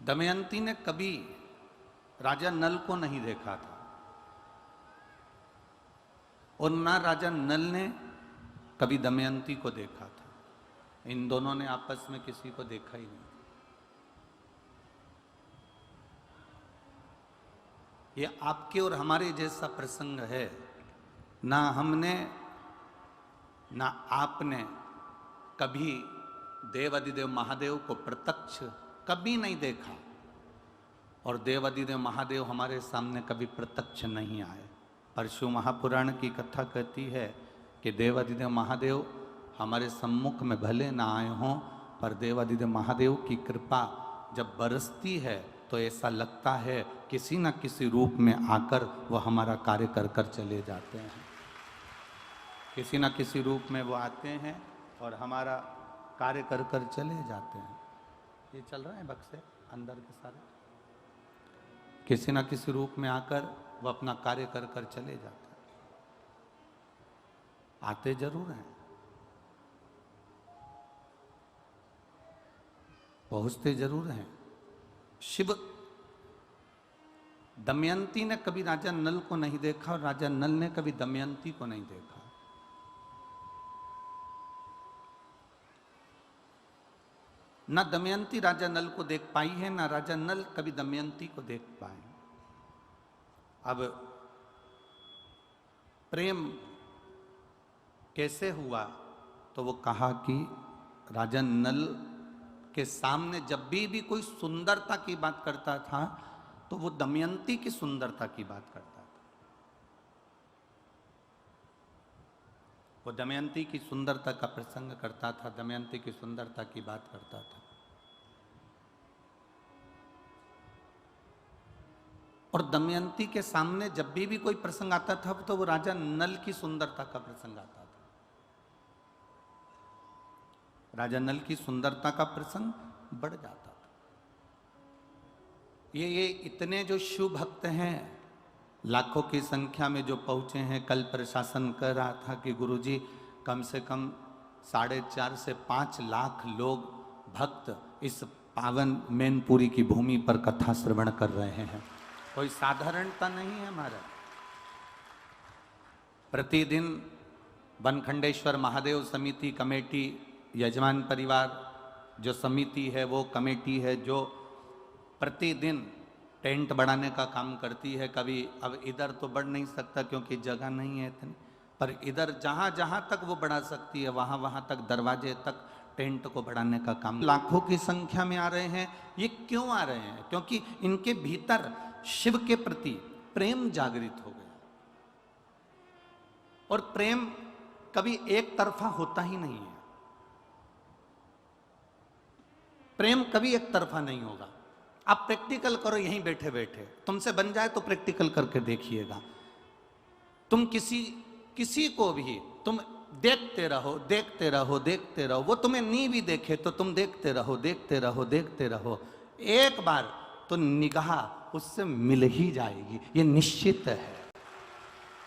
दमयंती ने कभी राजा नल को नहीं देखा था और ना राजा नल ने कभी दमयंती को देखा था। इन दोनों ने आपस में किसी को देखा ही नहीं। ये आपके और हमारे जैसा प्रसंग है। ना हमने ना आपने कभी देवादिदेव महादेव को प्रत्यक्ष कभी नहीं देखा और देवादिदेव महादेव हमारे सामने कभी प्रत्यक्ष नहीं आए। परशु महापुराण की कथा कहती है कि देवादिदेव महादेव हमारे सम्मुख में भले ना आए हों, पर देवादिदेव महादेव की कृपा जब बरसती है तो ऐसा लगता है किसी न किसी रूप में आकर वह हमारा कार्य कर कर चले जाते हैं। किसी न किसी रूप में वो आते हैं और हमारा कार्य कर कर चले जाते हैं। ये चल रहा है बक्से अंदर के सारे, किसी न किसी रूप में आकर वो अपना कार्य कर कर चले जाते हैं। आते जरूर हैं, पहुंचते जरूर हैं। शिव दमयंती ने कभी राजा नल को नहीं देखा और राजा नल ने कभी दमयंती को नहीं देखा। ना दमयंती राजा नल को देख पाई है, ना राजा नल कभी दमयंती को देख पाए। अब प्रेम कैसे हुआ तो वो कहा कि राजा नल के सामने जब भी कोई सुंदरता की बात करता था तो वो दमयंती की सुंदरता की बात करता था। वो दमयंती की सुंदरता का प्रसंग करता था, दमयंती की सुंदरता की बात करता था। और दमयंती के सामने जब भी कोई प्रसंग आता था तो वो राजा नल की सुंदरता का प्रसंग आता था। राजा नल की सुंदरता का प्रसंग बढ़ जाता था। ये इतने जो शिव भक्त हैं, लाखों की संख्या में जो पहुंचे हैं। कल प्रशासन कह रहा था कि गुरुजी कम से कम 4.5 से 5 लाख लोग भक्त इस पावन मैनपुरी की भूमि पर कथा श्रवण कर रहे हैं। कोई साधारणता नहीं है हमारा। प्रतिदिन बनखंडेश्वर महादेव समिति कमेटी, यजमान परिवार जो समिति है, वो कमेटी है जो प्रतिदिन टेंट बढ़ाने का काम करती है। कभी अब इधर तो बढ़ नहीं सकता क्योंकि जगह नहीं है इतनी, पर इधर जहाँ जहाँ तक वो बढ़ा सकती है वहाँ वहाँ तक दरवाजे तक टेंट को बढ़ाने का काम। लाखों की संख्या में आ रहे हैं। ये क्यों आ रहे हैं? क्योंकि इनके भीतर शिव के प्रति प्रेम जागृत हो गया। और प्रेम कभी एक तरफा होता ही नहीं है। प्रेम कभी एक तरफा नहीं होगा। आप प्रैक्टिकल करो यहीं बैठे बैठे, तुमसे बन जाए तो प्रैक्टिकल करके देखिएगा। तुम किसी को भी तुम देखते रहो देखते रहो देखते रहो, वो तुम्हें नहीं भी देखे तो तुम देखते रहो देखते रहो देखते रहो, एक बार तो निगाह उससे मिल ही जाएगी, ये निश्चित है।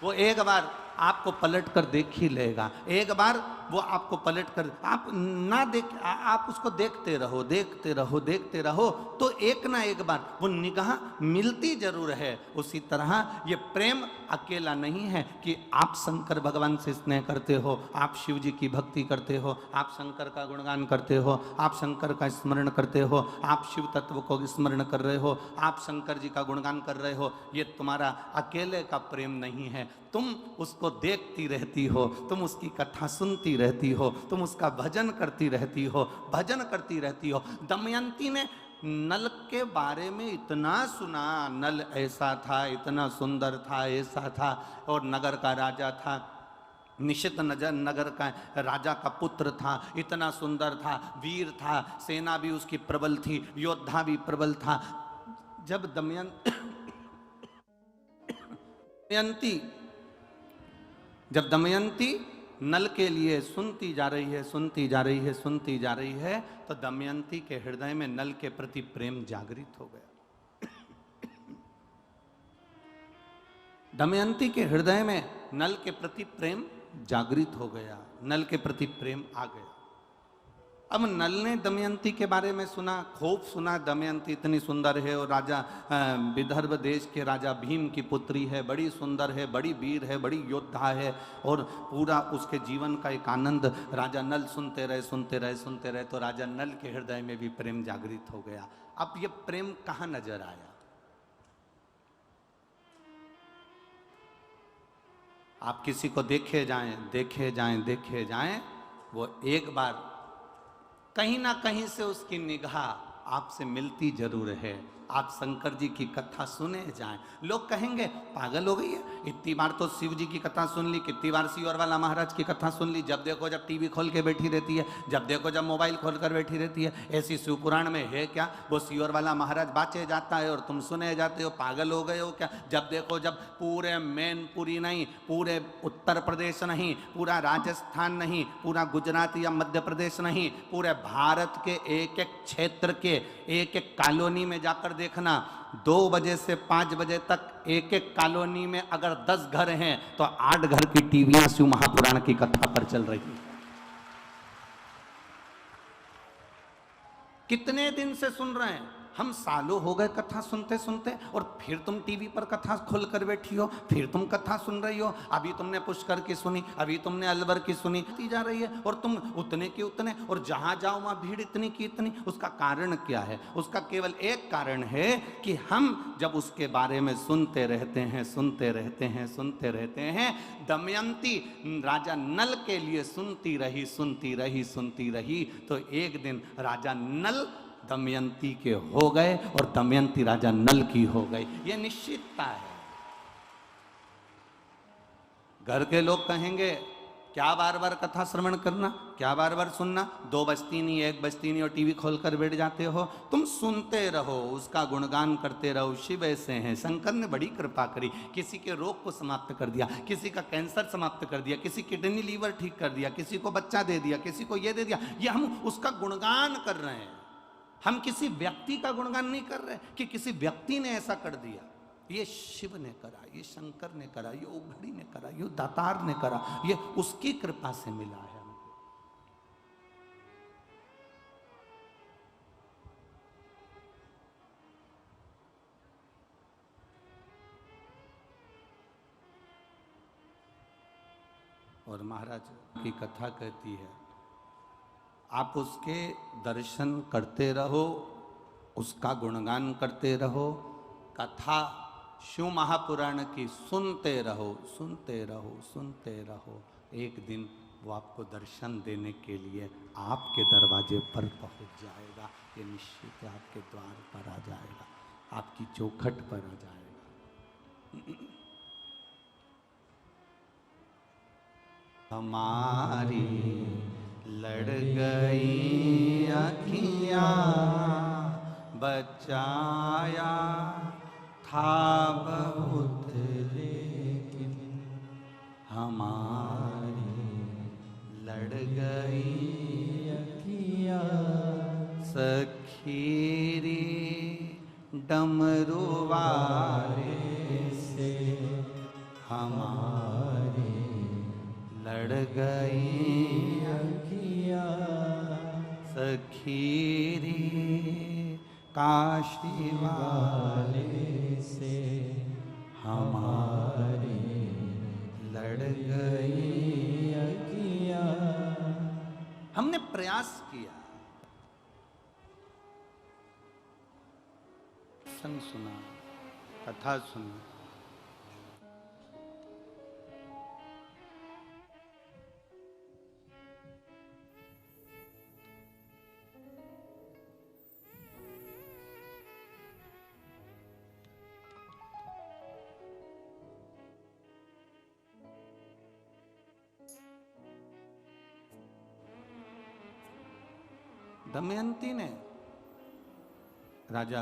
वो एक बार आपको पलट कर देख ही लेगा। एक बार वो आपको पलट कर, आप ना देख, आप उसको देखते रहो देखते रहो देखते रहो तो एक ना एक बार वो निगाह मिलती जरूर है। उसी तरह ये प्रेम अकेला नहीं है कि आप शंकर भगवान से स्नेह करते हो, आप शिव जी की भक्ति करते हो, आप शंकर का गुणगान करते हो, आप शंकर का स्मरण करते हो, आप शिव तत्व को स्मरण कर रहे हो, आप शंकर जी का गुणगान कर रहे हो। ये तुम्हारा अकेले का प्रेम नहीं है। तुम उसको देखती रहती हो, तुम उसकी कथा सुनती रहती हो, तुम उसका भजन करती रहती हो, भजन करती रहती हो। दमयंती ने नल के बारे में इतना सुना, नल ऐसा था, इतना सुंदर था, ऐसा था, और नगर का राजा था, निशित नगर का राजा का पुत्र था, इतना सुंदर था, वीर था, सेना भी उसकी प्रबल थी, योद्धा भी प्रबल था। जब दमयंती नल के लिए सुनती जा रही है, सुनती जा रही है, सुनती जा रही है, तो दमयंती के हृदय में नल के प्रति प्रेम जागृत हो गया। दमयंती के हृदय में नल के प्रति प्रेम जागृत हो गया, नल के प्रति प्रेम आ गया। अब नल ने दमयंती के बारे में सुना, खूब सुना, दमयंती इतनी सुंदर है और राजा विदर्भ देश के राजा भीम की पुत्री है, बड़ी सुंदर है, बड़ी वीर है, बड़ी योद्धा है, और पूरा उसके जीवन का एक आनंद राजा नल सुनते रहे सुनते रहे सुनते रहे। तो राजा नल के हृदय में भी प्रेम जागृत हो गया। अब ये प्रेम कहाँ नजर आया? आप किसी को देखे जाएं देखे जाएं देखे जाएं, वो एक बार कहीं ना कहीं से उसकी निगाह आपसे मिलती जरूर है। आप शंकर जी की कथा सुने जाएं, लोग कहेंगे पागल हो गई है, इतनी बार तो शिव जी की कथा सुन ली, कितनी बार सियोर वाला महाराज की कथा सुन ली, जब देखो जब टीवी खोल के बैठी रहती है, जब देखो जब मोबाइल खोल कर बैठी रहती है। ऐसी शिव पुराण में है क्या? वो सियोर वाला महाराज बाँचे जाता है और तुम सुने जाते हो, पागल हो गए हो क्या? जब देखो जब पूरे मैनपुरी नहीं, पूरे उत्तर प्रदेश नहीं, पूरा राजस्थान नहीं, पूरा गुजरात या मध्य प्रदेश नहीं, पूरे भारत के एक एक क्षेत्र के एक एक कॉलोनी में जाकर देखना, 2 बजे से 5 बजे तक एक एक कॉलोनी में अगर 10 घर हैं तो 8 घर की टीवियां शिव महापुराण की कथा पर चल रही है। कितने दिन से सुन रहे हैं हम? सालों हो गए कथा सुनते सुनते, और फिर तुम टीवी पर कथा खोल कर बैठी हो, फिर तुम कथा सुन रही हो। अभी तुमने पुष्कर की सुनी, अभी तुमने अलवर की सुनी, जा रही है, और तुम उतने की उतने, और जहां जाओ वहां भीड़ इतनी की इतनी। उसका कारण क्या है? उसका केवल एक कारण है कि हम जब उसके बारे में सुनते रहते हैं सुनते रहते हैं सुनते रहते हैं। दमयंती राजा नल के लिए सुनती रही सुनती रही सुनती रही, तो एक दिन राजा नल दमयंती के हो गए और दमयंती राजा नल की हो गई। यह निश्चितता है। घर के लोग कहेंगे क्या बार बार कथा श्रवण करना, क्या बार बार सुनना, 2 बजती नहीं 1 बजती नहीं और टीवी खोलकर बैठ जाते हो। तुम सुनते रहो, उसका गुणगान करते रहो। शिव ऐसे हैं, शंकर ने बड़ी कृपा करी, किसी के रोग को समाप्त कर दिया, किसी का कैंसर समाप्त कर दिया, किसी किडनी लीवर ठीक कर दिया, किसी को बच्चा दे दिया, किसी को ये दे दिया। ये हम उसका गुणगान कर रहे हैं। हम किसी व्यक्ति का गुणगान नहीं कर रहे कि किसी व्यक्ति ने ऐसा कर दिया। ये शिव ने करा, ये शंकर ने करा, ये उघड़ी ने करा, ये दातार ने करा, ये उसकी कृपा से मिला है हमको। और महाराज की कथा कहती है, आप उसके दर्शन करते रहो, उसका गुणगान करते रहो, कथा शिव महापुराण की सुनते रहो सुनते रहो सुनते रहो। एक दिन वो आपको दर्शन देने के लिए आपके दरवाजे पर पहुंच जाएगा। ये निश्चित है, आपके द्वार पर आ जाएगा, आपकी चौखट पर आ जाएगा। हमारी लड़ गई अखियां, बचाया था बहुत लेकिन हमारी लड़ गई अखियां। सखीरी डमरू वाले से हमारी लड़ गई अखियां। सखीरी काशी वाले से हमारी लड़ गई अखियां। हमने प्रयास किया, संग सुना, कथा सुनी, दमयंती ने राजा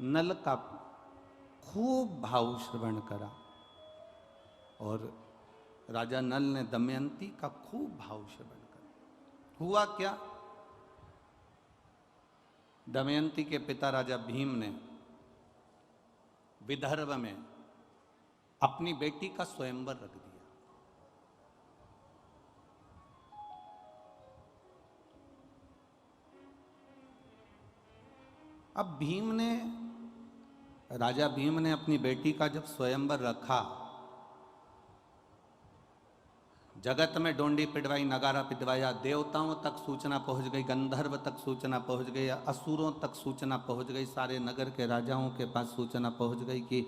नल का खूब भाव श्रवण करा और राजा नल ने दमयंती का खूब भाव श्रवण करा। हुआ क्या? दमयंती के पिता राजा भीम ने विदर्भ में अपनी बेटी का स्वयंवर रख दिया। अब राजा भीम ने अपनी बेटी का जब स्वयंवर रखा, जगत में डोंडी पिटवाई, नगारा पिटवाया, देवताओं तक सूचना पहुंच गई, गंधर्व तक सूचना पहुंच गई, असुरों तक सूचना पहुंच गई, सारे नगर के राजाओं के पास सूचना पहुंच गई कि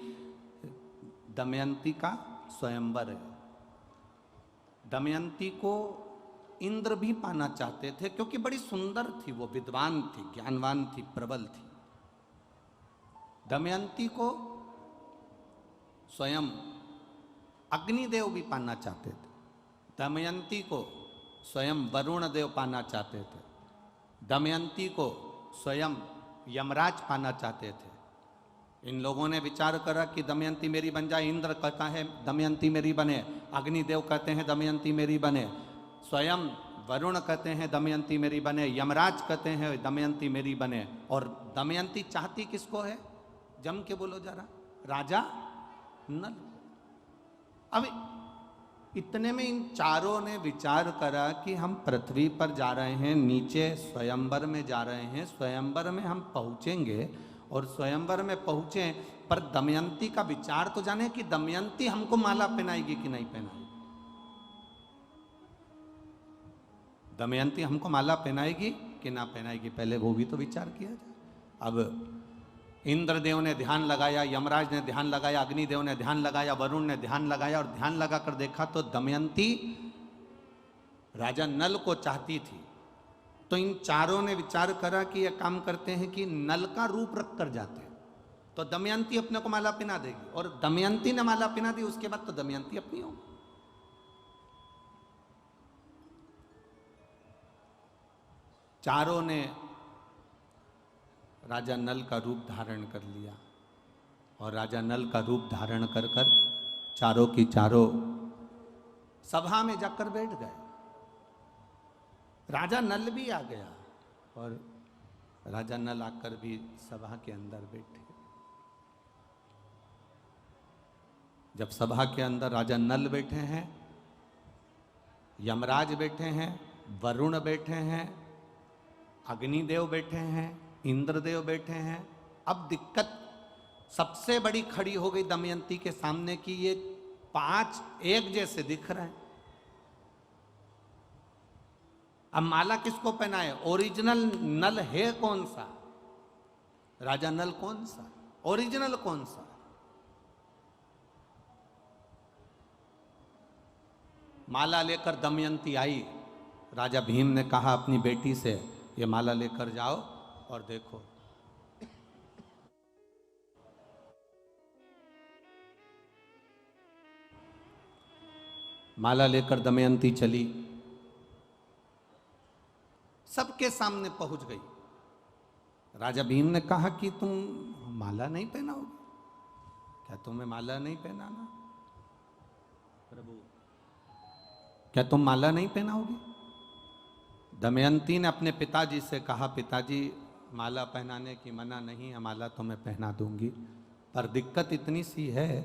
दमयंती का स्वयंवर है। दमयंती को इंद्र भी पाना चाहते थे क्योंकि बड़ी सुंदर थी, वो विद्वान थी, ज्ञानवान थी, प्रबल थी। दमयंती को स्वयं अग्निदेव भी पाना चाहते थे, दमयंती को स्वयं वरुण देव पाना चाहते थे, दमयंती को स्वयं यमराज पाना चाहते थे। इन लोगों ने विचार करा कि दमयंती मेरी बन जाए। इंद्र कहता है दमयंती मेरी बने, अग्निदेव कहते हैं दमयंती मेरी बने, स्वयं वरुण कहते हैं दमयंती मेरी बने, यमराज कहते हैं दमयंती मेरी बने। और दमयंती चाहती किसको है? जम के बोलो जरा, राजा नल। अब इतने में इन चारों ने विचार करा कि हम पृथ्वी पर जा रहे हैं, नीचे स्वयंवर में जा रहे हैं, स्वयंवर में हम पहुंचेंगे और स्वयंवर में पहुंचे पर दमयंती का विचार तो जाने कि दमयंती हमको माला पहनाएगी कि नहीं पहनाएगी। दमयंती हमको माला पहनाएगी कि ना पहनाएगी, पहले वो भी तो विचार किया जाए। अब इंद्रदेव ने ध्यान लगाया, यमराज ने ध्यान लगाया, अग्निदेव ने ध्यान लगाया, वरुण ने ध्यान लगाया और ध्यान लगाकर देखा तो दमयंती राजा नल को चाहती थी। तो इन चारों ने विचार करा कि यह काम करते हैं कि नल का रूप रख कर जाते हैं तो दमयंती अपने को माला पहना देगी, और दमयंती ने माला पहना दी, उसके बाद तो दमयंती अपनी होगी। चारों ने राजा नल का रूप धारण कर लिया और राजा नल का रूप धारण कर कर चारों की चारों सभा में जाकर बैठ गए। राजा नल भी आ गया और राजा नल आकर भी सभा के अंदर बैठे। जब सभा के अंदर राजा नल बैठे हैं, यमराज बैठे हैं, वरुण बैठे हैं, अग्निदेव बैठे हैं, इंद्रदेव बैठे हैं, अब दिक्कत सबसे बड़ी खड़ी हो गई दमयंती के सामने कि ये पांच एक जैसे दिख रहे हैं। अब माला किसको पहनाए? ओरिजिनल नल है कौन सा? राजा नल कौन सा? ओरिजिनल कौन सा? माला लेकर दमयंती आई। राजा भीम ने कहा अपनी बेटी से, ये माला लेकर जाओ और देखो। माला लेकर दमयंती चली, सबके सामने पहुंच गई। राजा भीम ने कहा कि तुम माला नहीं पहनाओगे? क्या तुम्हें माला नहीं पहनाना? प्रभु, क्या तुम माला नहीं पहनाओगे? दमयंती ने अपने पिताजी से कहा, पिताजी माला पहनाने की मना नहीं है, माला तो मैं पहना दूंगी, पर दिक्कत इतनी सी है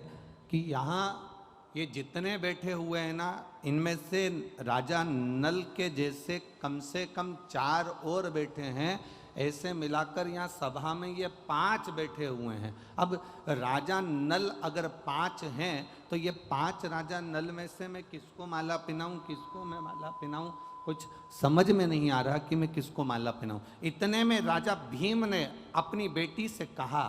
कि यहाँ ये जितने बैठे हुए हैं ना, इनमें से राजा नल के जैसे कम से कम 4 और बैठे हैं, ऐसे मिलाकर यहाँ सभा में ये 5 बैठे हुए हैं। अब राजा नल अगर 5 हैं तो ये 5 राजा नल में से मैं किसको माला पहनाऊं, किसको मैं माला पहनाऊं? कुछ समझ में नहीं आ रहा कि मैं किसको माला पहनाऊं। इतने में राजा भीम ने अपनी बेटी से कहा,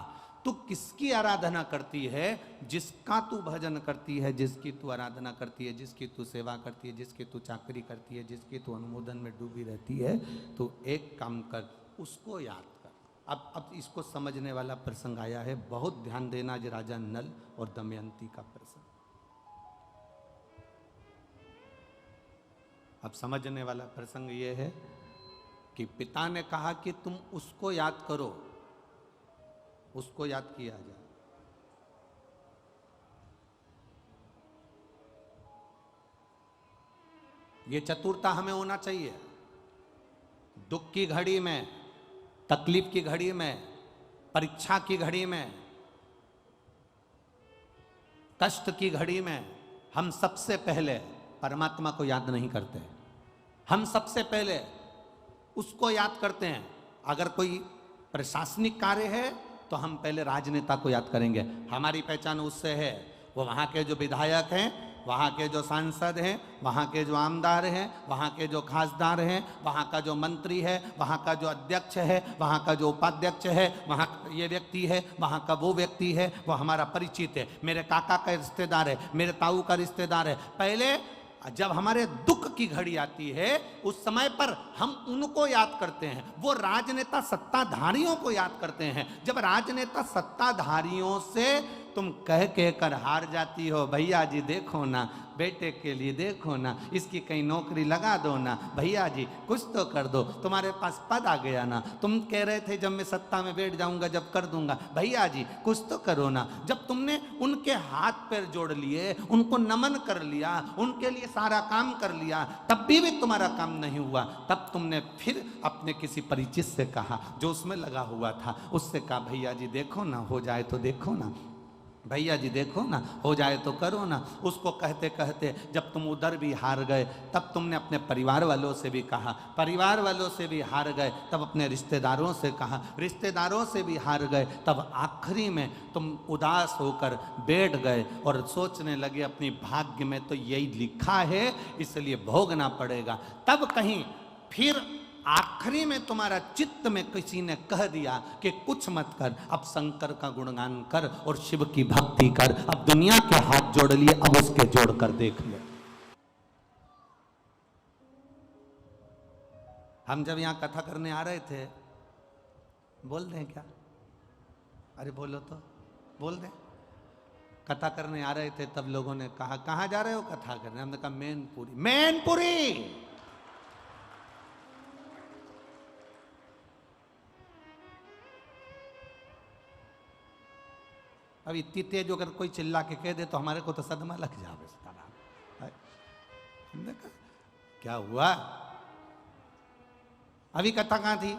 तू किसकी आराधना करती है? जिसका तू भजन करती है, जिसकी तू आराधना करती है, जिसकी तू सेवा करती है, जिसकी तू चाकरी करती है, जिसकी तू अनुमोदन में डूबी रहती है, तो एक काम कर, उसको याद कर। अब इसको समझने वाला प्रसंग आया है, बहुत ध्यान देना, जो राजा नल और दमयंती का प्रसंग। अब समझने वाला प्रसंग ये है कि पिता ने कहा कि तुम उसको याद करो, उसको याद किया जाए। ये चतुरता हमें होना चाहिए। दुख की घड़ी में, तकलीफ की घड़ी में, परीक्षा की घड़ी में, कष्ट की घड़ी में हम सबसे पहले परमात्मा को याद नहीं करते, हम सबसे पहले उसको याद करते हैं। अगर कोई प्रशासनिक कार्य है तो हम पहले राजनेता को याद करेंगे। हमारी पहचान उससे है, वो वहाँ के जो विधायक हैं, वहाँ के जो सांसद हैं, वहाँ के जो आमदार हैं, वहाँ के जो खासदार हैं, वहाँ का जो मंत्री है, वहाँ का जो अध्यक्ष है, वहाँ का जो उपाध्यक्ष है, वहाँ ये व्यक्ति है, वहाँ का वो व्यक्ति है, वो हमारा परिचित है, मेरे काका का रिश्तेदार है, मेरे ताऊ का रिश्तेदार है। पहले जब हमारे दुख की घड़ी आती है उस समय पर हम उनको याद करते हैं, वो राजनेता सत्ताधारियों को याद करते हैं। जब राजनेता सत्ताधारियों से तुम कह के कर हार जाती हो, भैया जी देखो ना, बेटे के लिए देखो ना, इसकी कहीं नौकरी लगा दो ना, भैया जी कुछ तो कर दो, तुम्हारे पास पद आ गया ना, तुम कह रहे थे जब मैं सत्ता में बैठ जाऊंगा जब कर दूंगा, भैया जी कुछ तो करो ना। जब तुमने उनके हाथ पैर जोड़ लिए, उनको नमन कर लिया, उनके लिए सारा काम कर लिया, तब भी तुम्हारा काम नहीं हुआ, तब तुमने फिर अपने किसी परिचित से कहा जो उसमें लगा हुआ था, उससे कहा भैया जी देखो ना, हो जाए तो देखो ना, भैया जी देखो ना, हो जाए तो करो ना। उसको कहते कहते जब तुम उधर भी हार गए तब तुमने अपने परिवार वालों से भी कहा, परिवार वालों से भी हार गए तब अपने रिश्तेदारों से कहा, रिश्तेदारों से भी हार गए तब आखिरी में तुम उदास होकर बैठ गए और सोचने लगे अपनी भाग्य में तो यही लिखा है इसलिए भोगना पड़ेगा। तब कहीं फिर आखिरी में तुम्हारा चित्त में किसी ने कह दिया कि कुछ मत कर, अब शंकर का गुणगान कर और शिव की भक्ति कर, अब दुनिया के हाथ जोड़ लिए, अब उसके जोड़कर देख ले। हम जब यहां कथा करने आ रहे थे, बोल दें क्या? अरे बोलो तो, बोल दें। कथा करने आ रहे थे तब लोगों ने कहा कहां जा रहे हो कथा करने? हमने कहा मैनपुरी। मैनपुरी अब इतनी तेज अगर कोई चिल्ला के कह दे तो हमारे को तो सदमा लग जाए। हमने कहा क्या हुआ? अभी कथा कहाँ थी?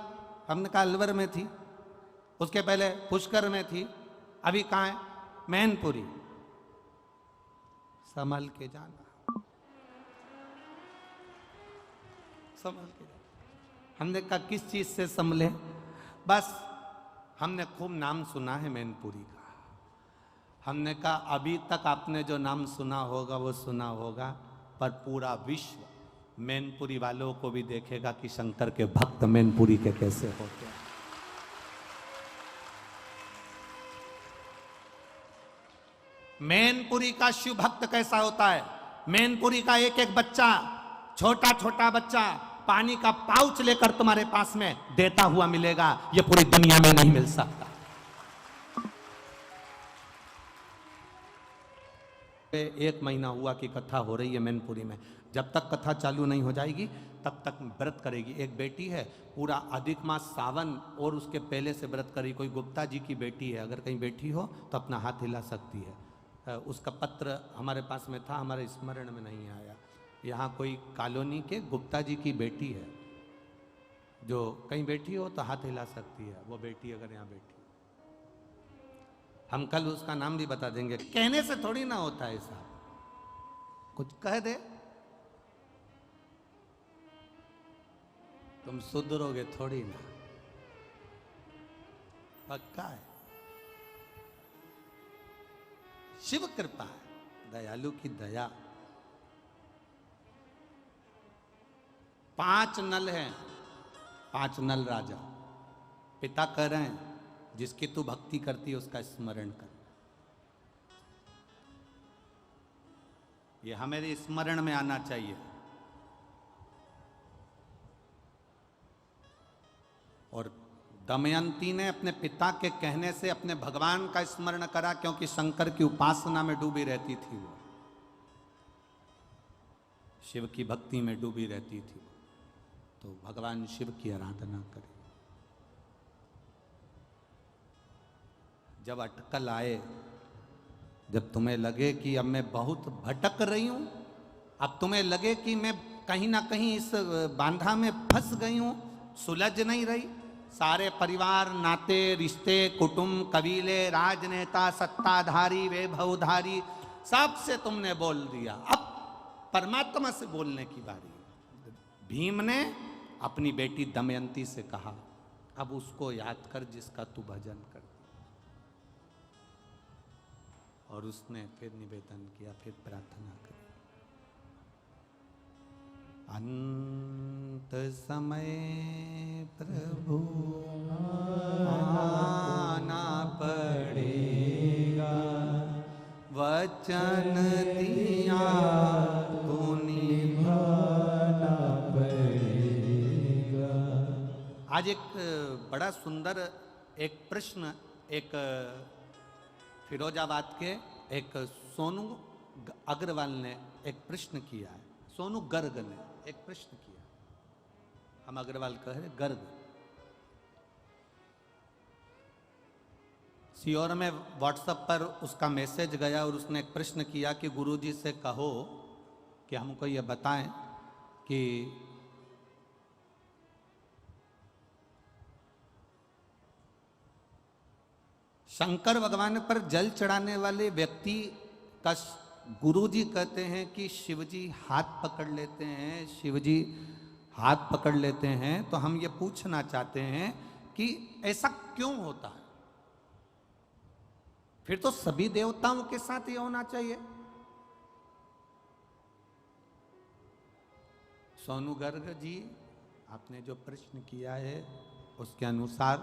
हमने कहा अलवर में थी, उसके पहले पुष्कर में थी, अभी कहाँ है? मैनपुरी। संभल के जाना, संभल के जाना। हमने कहा किस चीज से संभले? बस हमने खूब नाम सुना है मैनपुरी का। हमने कहा अभी तक आपने जो नाम सुना होगा वो सुना होगा, पर पूरा विश्व मैनपुरी वालों को भी देखेगा कि शंकर के भक्त मैनपुरी के कैसे होते हैं। मैनपुरी का शिव भक्त कैसा होता है? मैनपुरी का एक एक बच्चा, छोटा छोटा बच्चा पानी का पाउच लेकर तुम्हारे पास में देता हुआ मिलेगा, ये पूरी दुनिया में नहीं मिल सकता। एक महीना हुआ कि कथा हो रही है मैनपुरी में, जब तक कथा चालू नहीं हो जाएगी तब तक व्रत करेगी। एक बेटी है, पूरा अधिक मास सावन और उसके पहले से व्रत करी। कोई गुप्ता जी की बेटी है, अगर कहीं बैठी हो तो अपना हाथ हिला सकती है। उसका पत्र हमारे पास में था, हमारे स्मरण में नहीं आया। यहाँ कोई कॉलोनी के गुप्ता जी की बेटी है, जो कहीं बैठी हो तो हाथ हिला सकती है, वो बेटी अगर यहाँ बैठी। हम कल उसका नाम भी बता देंगे। कहने से थोड़ी ना होता है साहब, कुछ कह दे तुम सुधरोगे थोड़ी ना, पक्का है। शिव कृपा है, दयालु की दया। 5 नल हैं, 5 नल राजा। पिता कह रहे हैं जिसकी तू भक्ति करती है उसका स्मरण कर। ये हमारे स्मरण में आना चाहिए। और दमयंती ने अपने पिता के कहने से अपने भगवान का स्मरण करा, क्योंकि शंकर की उपासना में डूबी रहती थी वो, शिव की भक्ति में डूबी रहती थी, तो भगवान शिव की आराधना करे। जब अटकल आए, जब तुम्हें लगे कि अब मैं बहुत भटक रही हूं, अब तुम्हें लगे कि मैं कहीं ना कहीं इस बांधा में फंस गई हूं, सुलझ नहीं रही, सारे परिवार, नाते, रिश्ते, कुटुंब, कबीले, राजनेता, सत्ताधारी, वैभवधारी, सबसे तुमने बोल दिया, अब परमात्मा से बोलने की बारी। भीम ने अपनी बेटी दमयंती से कहा अब उसको याद कर जिसका तू भजन कर। और उसने फिर निवेदन किया, फिर प्रार्थना करी। अंत समय प्रभु आना पड़ेगा, वचन दिया तो निभाना पड़ेगा। आज एक बड़ा सुंदर एक प्रश्न एक फिरोजाबाद के एक सोनू अग्रवाल ने एक प्रश्न किया है। सोनू गर्ग ने एक प्रश्न किया, हम अग्रवाल कह रहे गर्ग। सीओर में व्हाट्सएप पर उसका मैसेज गया और उसने एक प्रश्न किया कि गुरुजी से कहो कि हमको ये बताएं कि शंकर भगवान पर जल चढ़ाने वाले व्यक्ति का गुरुजी कहते हैं कि शिवजी हाथ पकड़ लेते हैं, शिवजी हाथ पकड़ लेते हैं। तो हम ये पूछना चाहते हैं कि ऐसा क्यों होता है? फिर तो सभी देवताओं के साथ ये होना चाहिए। सोनू गर्ग जी, आपने जो प्रश्न किया है उसके अनुसार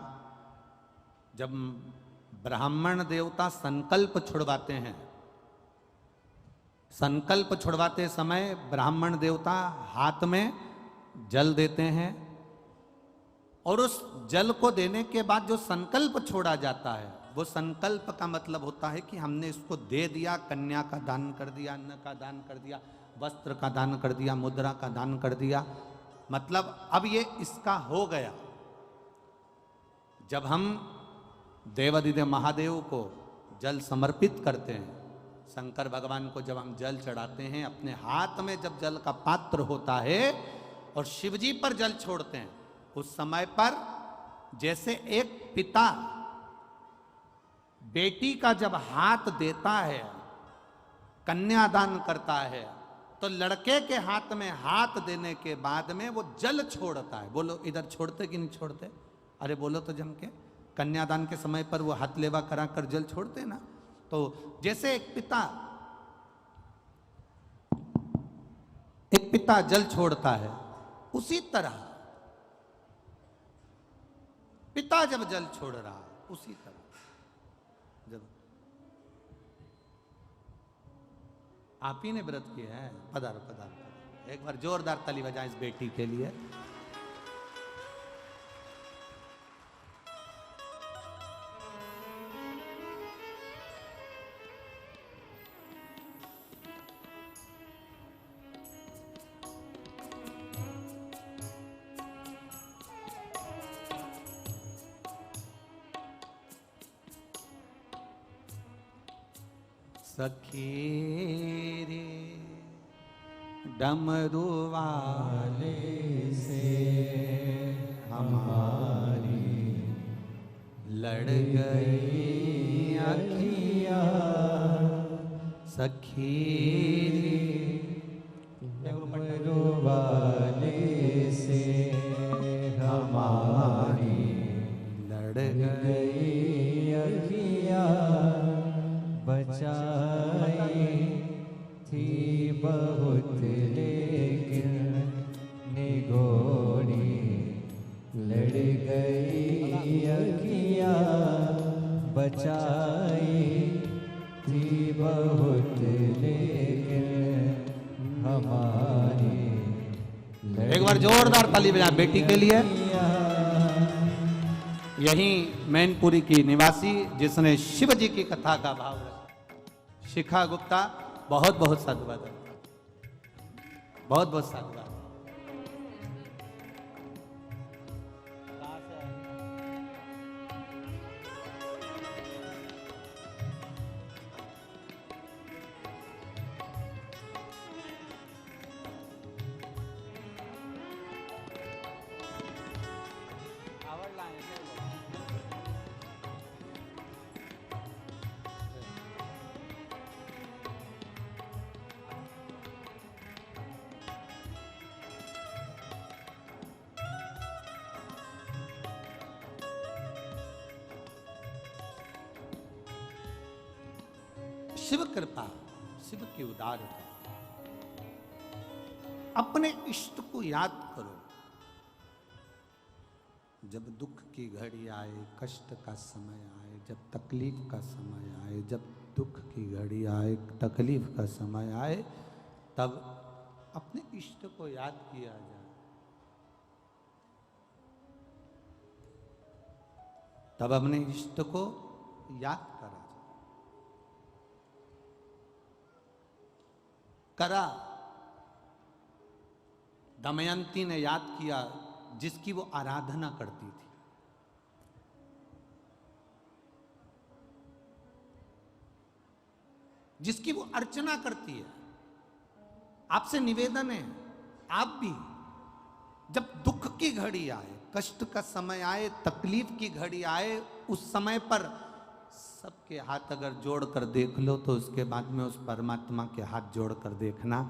जब ब्राह्मण देवता संकल्प छुड़वाते हैं, संकल्प छुड़वाते समय ब्राह्मण देवता हाथ में जल देते हैं और उस जल को देने के बाद जो संकल्प छोड़ा जाता है वो संकल्प का मतलब होता है कि हमने इसको दे दिया, कन्या का दान कर दिया, अन्न का दान कर दिया, वस्त्र का दान कर दिया, मुद्रा का दान कर दिया, मतलब अब ये इसका हो गया। जब हम देवादिदेव महादेव को जल समर्पित करते हैं, शंकर भगवान को जब हम जल चढ़ाते हैं, अपने हाथ में जब जल का पात्र होता है और शिवजी पर जल छोड़ते हैं, उस समय पर जैसे एक पिता बेटी का जब हाथ देता है, कन्यादान करता है, तो लड़के के हाथ में हाथ देने के बाद में वो जल छोड़ता है। बोलो इधर छोड़ते कि नहीं छोड़ते? अरे बोलो तो जम के। कन्यादान के समय पर वो हाथ लेवा करा कर जल छोड़ते ना। तो जैसे एक पिता जल छोड़ता है, उसी तरह पिता जब जल छोड़ रहा, उसी तरह जब आप ही ने व्रत किया है, पधारो पधारो, एक बार जोरदार ताली बजाएं इस बेटी के लिए। सखी रे डमरू वाले से हमारी लड़ गई अखियाँ, सखी रे डमरू वाले से हमारी लड़ गई अखियाँ, बचाई थी बहुत लेकिन निगोरी लड़ गई अखियाँ, बचाई थी बहुत लेकिन हमारी। एक बार जोरदार ताली बजा बेटी के लिए। यही मैनपुरी की निवासी जिसने शिव जी की कथा का भाव रखा, शिखा गुप्ता, बहुत बहुत साधुवाद, बहुत बहुत साधुवाद। शिव कृपा, शिव की उदार है। अपने इष्ट को याद करो। जब दुख की घड़ी आए, कष्ट का समय आए, जब तकलीफ का समय आए, जब दुख की घड़ी आए, तकलीफ का समय आए, तब अपने इष्ट को याद किया जाए। तब अपने इष्ट को याद करा जाए। करा, दमयंती ने याद किया जिसकी वो आराधना करती थी। जिसकी वो अर्चना करती है। आपसे निवेदन है, आप भी जब दुख की घड़ी आए, कष्ट का समय आए, तकलीफ की घड़ी आए, उस समय पर सबके हाथ अगर जोड़कर देख लो तो उसके बाद में उस परमात्मा के हाथ जोड़कर देखना।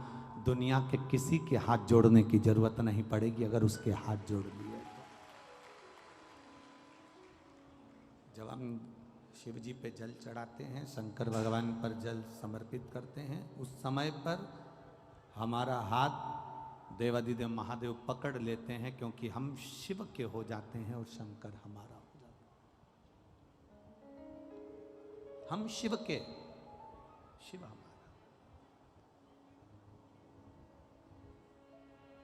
दुनिया के किसी के हाथ जोड़ने की जरूरत नहीं पड़ेगी अगर उसके हाथ जोड़ लिए तो। जब हम शिव जी पे जल चढ़ाते हैं, शंकर भगवान पर जल समर्पित करते हैं, उस समय पर हमारा हाथ देवादिदेव महादेव पकड़ लेते हैं, क्योंकि हम शिव के हो जाते हैं और शंकर हमारा हो जाता है। हम शिव के, शिव हमारा।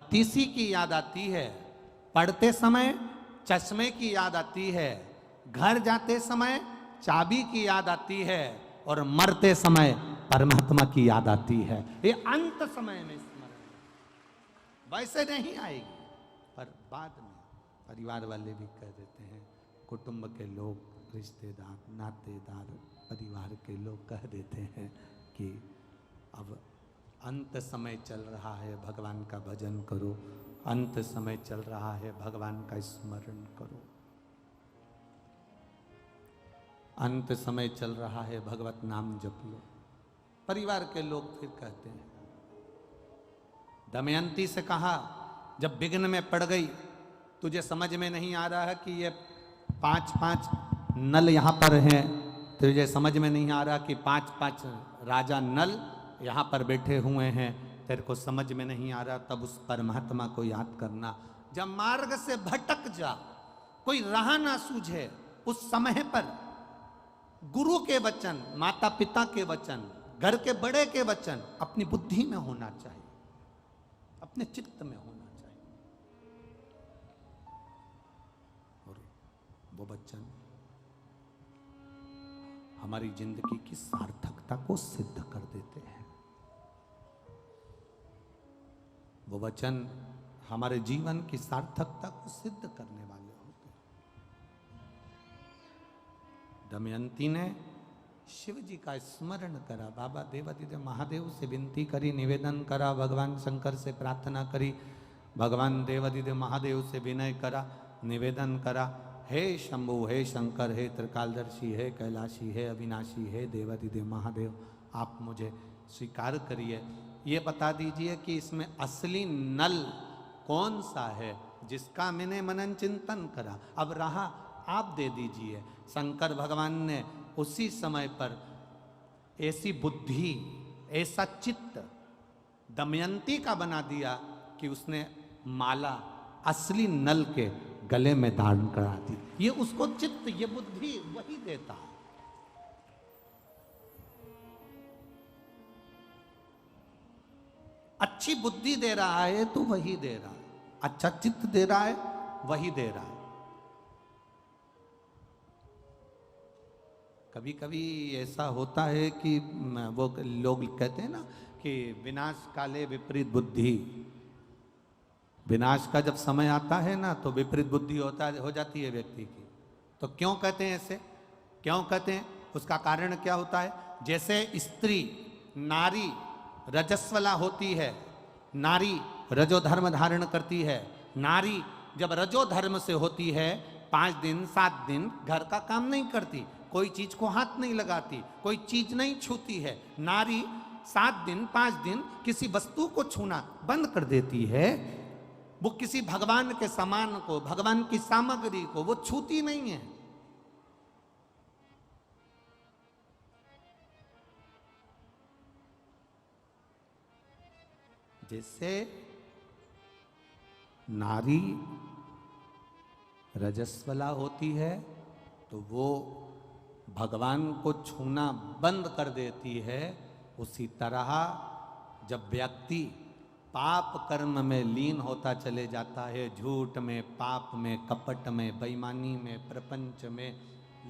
तीसी की याद आती है, पढ़ते समय चश्मे की याद आती है, घर जाते समय चाबी की याद आती है, और मरते समय परमात्मा की याद आती है। ये अंत समय में स्मरण, वैसे नहीं आएगी, पर बाद में परिवार वाले भी कह देते हैं, कुटुंब के लोग, रिश्तेदार, नातेदार, परिवार के लोग कह देते हैं कि अब अंत समय चल रहा है, भगवान का भजन करो, अंत समय चल रहा है, भगवान का स्मरण करो, अंत समय चल रहा है, भगवत नाम जप लो। परिवार के लोग फिर कहते हैं। दमयंती से कहा, जब विघ्न में पड़ गई, तुझे समझ में नहीं आ रहा है कि ये 5-5 नल यहाँ पर हैं, तुझे समझ में नहीं आ रहा कि 5-5 राजा नल यहाँ पर बैठे हुए हैं, तेरे को समझ में नहीं आ रहा, तब उस परमात्मा को याद करना। जब मार्ग से भटक जा, कोई राह ना सूझे, उस समय पर गुरु के वचन, माता पिता के वचन, घर के बड़े के वचन अपनी बुद्धि में होना चाहिए, अपने चित्त में होना चाहिए, और वो वचन हमारी जिंदगी की सार्थकता को सिद्ध कर देते हैं। वो वचन हमारे जीवन की सार्थकता को सिद्ध करने वाले होते हैं। दमयंती ने शिव जी का स्मरण करा, बाबा देवादिदेव महादेव से विनती करी, निवेदन करा, भगवान शंकर से प्रार्थना करी, भगवान देवादिदेव महादेव से विनय करा, निवेदन करा, हे शंभु, हे शंकर, हे त्रिकालदर्शी, हे कैलाशी, हे अविनाशी, हे देवादिदेव महादेव, आप मुझे स्वीकार करिए। ये बता दीजिए कि इसमें असली नल कौन सा है जिसका मैंने मनन चिंतन करा, अब रहा आप दे दीजिए। शंकर भगवान ने उसी समय पर ऐसी बुद्धि, ऐसा चित्त दमयंती का बना दिया कि उसने माला असली नल के गले में धारण करा दी। ये उसको चित्त, ये बुद्धि वही देता है। अच्छी बुद्धि दे रहा है तो वही दे रहा है, अच्छा चित्त दे रहा है वही दे रहा है। कभी कभी ऐसा होता है कि वो लोग कहते हैं ना कि विनाश काले विपरीत बुद्धि, विनाश का जब समय आता है ना तो विपरीत बुद्धि हो जाती है व्यक्ति की। तो क्यों कहते हैं ऐसे, क्यों कहते हैं, उसका कारण क्या होता है? जैसे स्त्री, नारी रजस्वला होती है, नारी रजोधर्म धारण करती है, नारी जब रजोधर्म से होती है 5 दिन 7 दिन घर का काम नहीं करती, कोई चीज को हाथ नहीं लगाती, कोई चीज नहीं छूती है। नारी 7 दिन 5 दिन किसी वस्तु को छूना बंद कर देती है, वो किसी भगवान के सामान को, भगवान की सामग्री को वो छूती नहीं है। जैसे नारी रजस्वला होती है तो वो भगवान को छूना बंद कर देती है, उसी तरह जब व्यक्ति पाप कर्म में लीन होता चले जाता है, झूठ में, पाप में, कपट में, बेईमानी में, प्रपंच में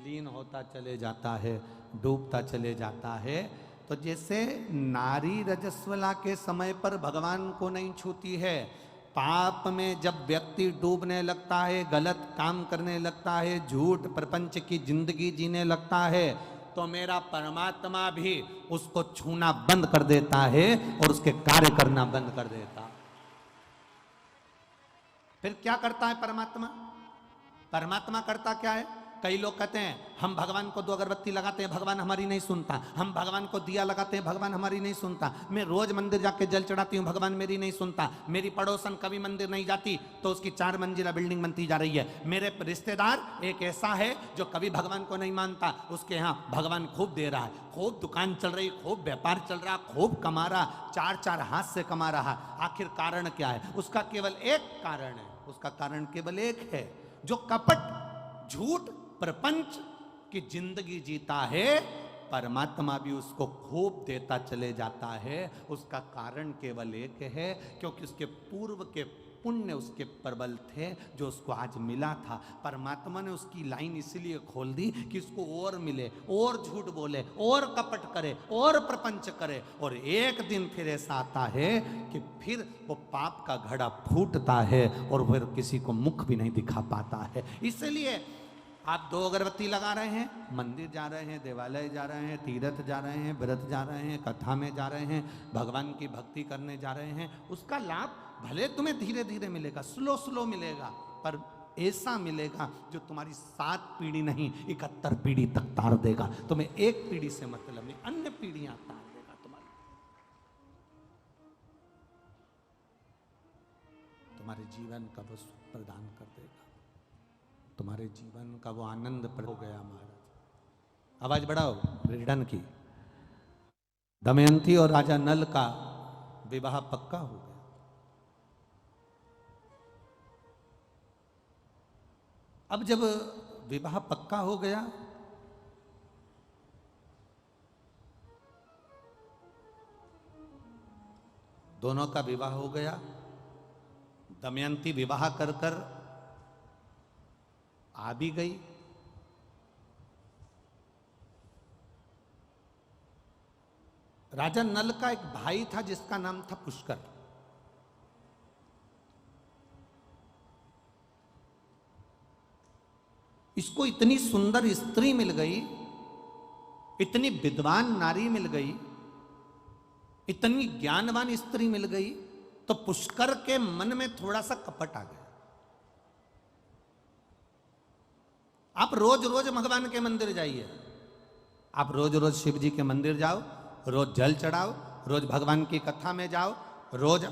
लीन होता चले जाता है, डूबता चले जाता है, तो जैसे नारी रजस्वला के समय पर भगवान को नहीं छूती है, पाप में जब व्यक्ति डूबने लगता है, गलत काम करने लगता है, झूठ प्रपंच की जिंदगी जीने लगता है, तो मेरा परमात्मा भी उसको छूना बंद कर देता है और उसके कार्य करना बंद कर देता। फिर क्या करता है परमात्मा? परमात्मा करता क्या है? कई लोग कहते हैं हम भगवान को 2 अगरबत्ती लगाते हैं, भगवान हमारी नहीं सुनता, हम भगवान को दिया लगाते हैं, भगवान हमारी नहीं सुनता, मैं रोज मंदिर जाके जल चढ़ाती हूँ, भगवान मेरी नहीं सुनता, मेरी पड़ोसन कभी मंदिर नहीं जाती तो उसकी 4 मंजिला बिल्डिंग बनती जा रही है, मेरे रिश्तेदार एक ऐसा है जो कभी भगवान को नहीं मानता, उसके यहाँ भगवान खूब दे रहा है, खूब दुकान चल रही, खूब व्यापार चल रहा, खूब कमा रहा, 4 हाथ से कमा रहा। आखिर कारण क्या है? उसका केवल एक कारण है, उसका कारण केवल एक है, जो कपट झूठ प्रपंच की जिंदगी जीता है, परमात्मा भी उसको खूब देता चले जाता है। उसका कारण केवल एक है, क्योंकि उसके पूर्व के पुण्य उसके प्रबल थे जो उसको आज मिला था। परमात्मा ने उसकी लाइन इसलिए खोल दी कि उसको और मिले, और झूठ बोले, और कपट करे, और प्रपंच करे, और एक दिन फिर ऐसा आता है कि फिर वो पाप का घड़ा फूटता है और फिर किसी को मुख भी नहीं दिखा पाता है। इसलिए आप 2 अगरबत्ती लगा रहे हैं, मंदिर जा रहे हैं, देवालय जा रहे हैं, तीर्थ जा रहे हैं, व्रत जा रहे हैं, कथा में जा रहे हैं, भगवान की भक्ति करने जा रहे हैं, उसका लाभ भले तुम्हें धीरे धीरे मिलेगा, स्लो मिलेगा, पर ऐसा मिलेगा जो तुम्हारी 7 पीढ़ी नहीं 71 पीढ़ी तक तार देगा। तुम्हें एक पीढ़ी से मतलब नहीं, अन्य पीढ़ियां तार देगा तुम्हारे जीवन का वो सुख प्रदान कर देगा, तुम्हारे जीवन का वो आनंद हो गया। महाराज आवाज बढ़ाओ। रिडन की दमयंती और राजा नल का विवाह पक्का हो गया। अब जब विवाह पक्का हो गया दोनों का विवाह हो गया, दमयंती विवाह कर कर आ भी गई। राजा नल का एक भाई था जिसका नाम था पुष्कर। इसको इतनी सुंदर स्त्री मिल गई, इतनी विद्वान नारी मिल गई, इतनी ज्ञानवान स्त्री मिल गई, तो पुष्कर के मन में थोड़ा सा कपट आ गया। आप रोज रोज भगवान के मंदिर जाइए, आप रोज रोज शिव जी के मंदिर जाओ, रोज जल चढ़ाओ, रोज भगवान की कथा में जाओ, रोज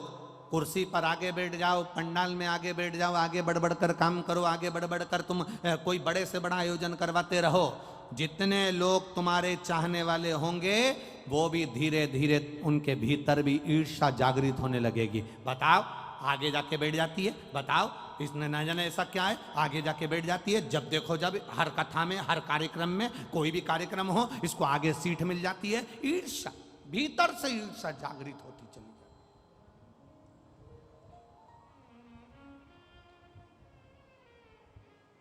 कुर्सी पर आगे बैठ जाओ, पंडाल में आगे बैठ जाओ, आगे बढ़ बढ़ कर काम करो, आगे बढ़ बढ़ कर तुम कोई बड़े से बड़ा आयोजन करवाते रहो। जितने लोग तुम्हारे चाहने वाले होंगे वो भी धीरे धीरे उनके भीतर भी ईर्ष्या जागृत होने लगेगी। बताओ, आगे जाके बैठ जाती है, बताओ इसने ना जाने ऐसा क्या है, आगे जाके बैठ जाती है। जब देखो जब हर कथा में, हर कार्यक्रम में, कोई भी कार्यक्रम हो, इसको आगे सीट मिल जाती है। ईर्ष्या, भीतर से ईर्ष्या जागृत होती चली जाती।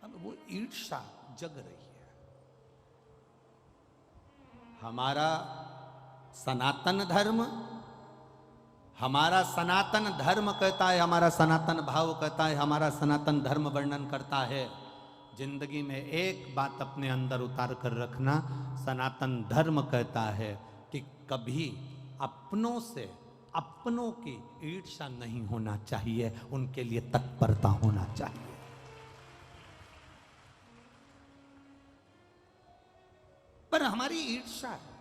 अब वो ईर्ष्या जग रही है। हमारा सनातन धर्म, हमारा सनातन धर्म कहता है, हमारा सनातन भाव कहता है, हमारा सनातन धर्म वर्णन करता है, जिंदगी में एक बात अपने अंदर उतार कर रखना। सनातन धर्म कहता है कि कभी अपनों से अपनों की ईर्ष्या नहीं होना चाहिए, उनके लिए तत्परता होना चाहिए। पर हमारी ईर्ष्या है।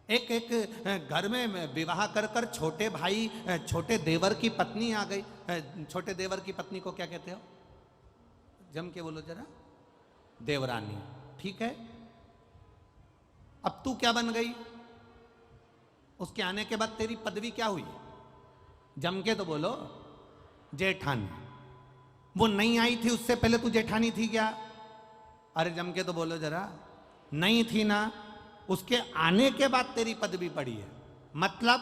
एक एक घर में विवाह कर कर छोटे भाई, छोटे देवर की पत्नी आ गई। छोटे देवर की पत्नी को क्या कहते हो? जम के बोलो जरा। देवरानी। ठीक है, अब तू क्या बन गई? उसके आने के बाद तेरी पदवी क्या हुई? जम के तो बोलो। जेठानी। वो नहीं आई थी उससे पहले तू जेठानी थी क्या? अरे जम के तो बोलो जरा। नहीं थी ना, उसके आने के बाद तेरी पदवी पड़ी है। मतलब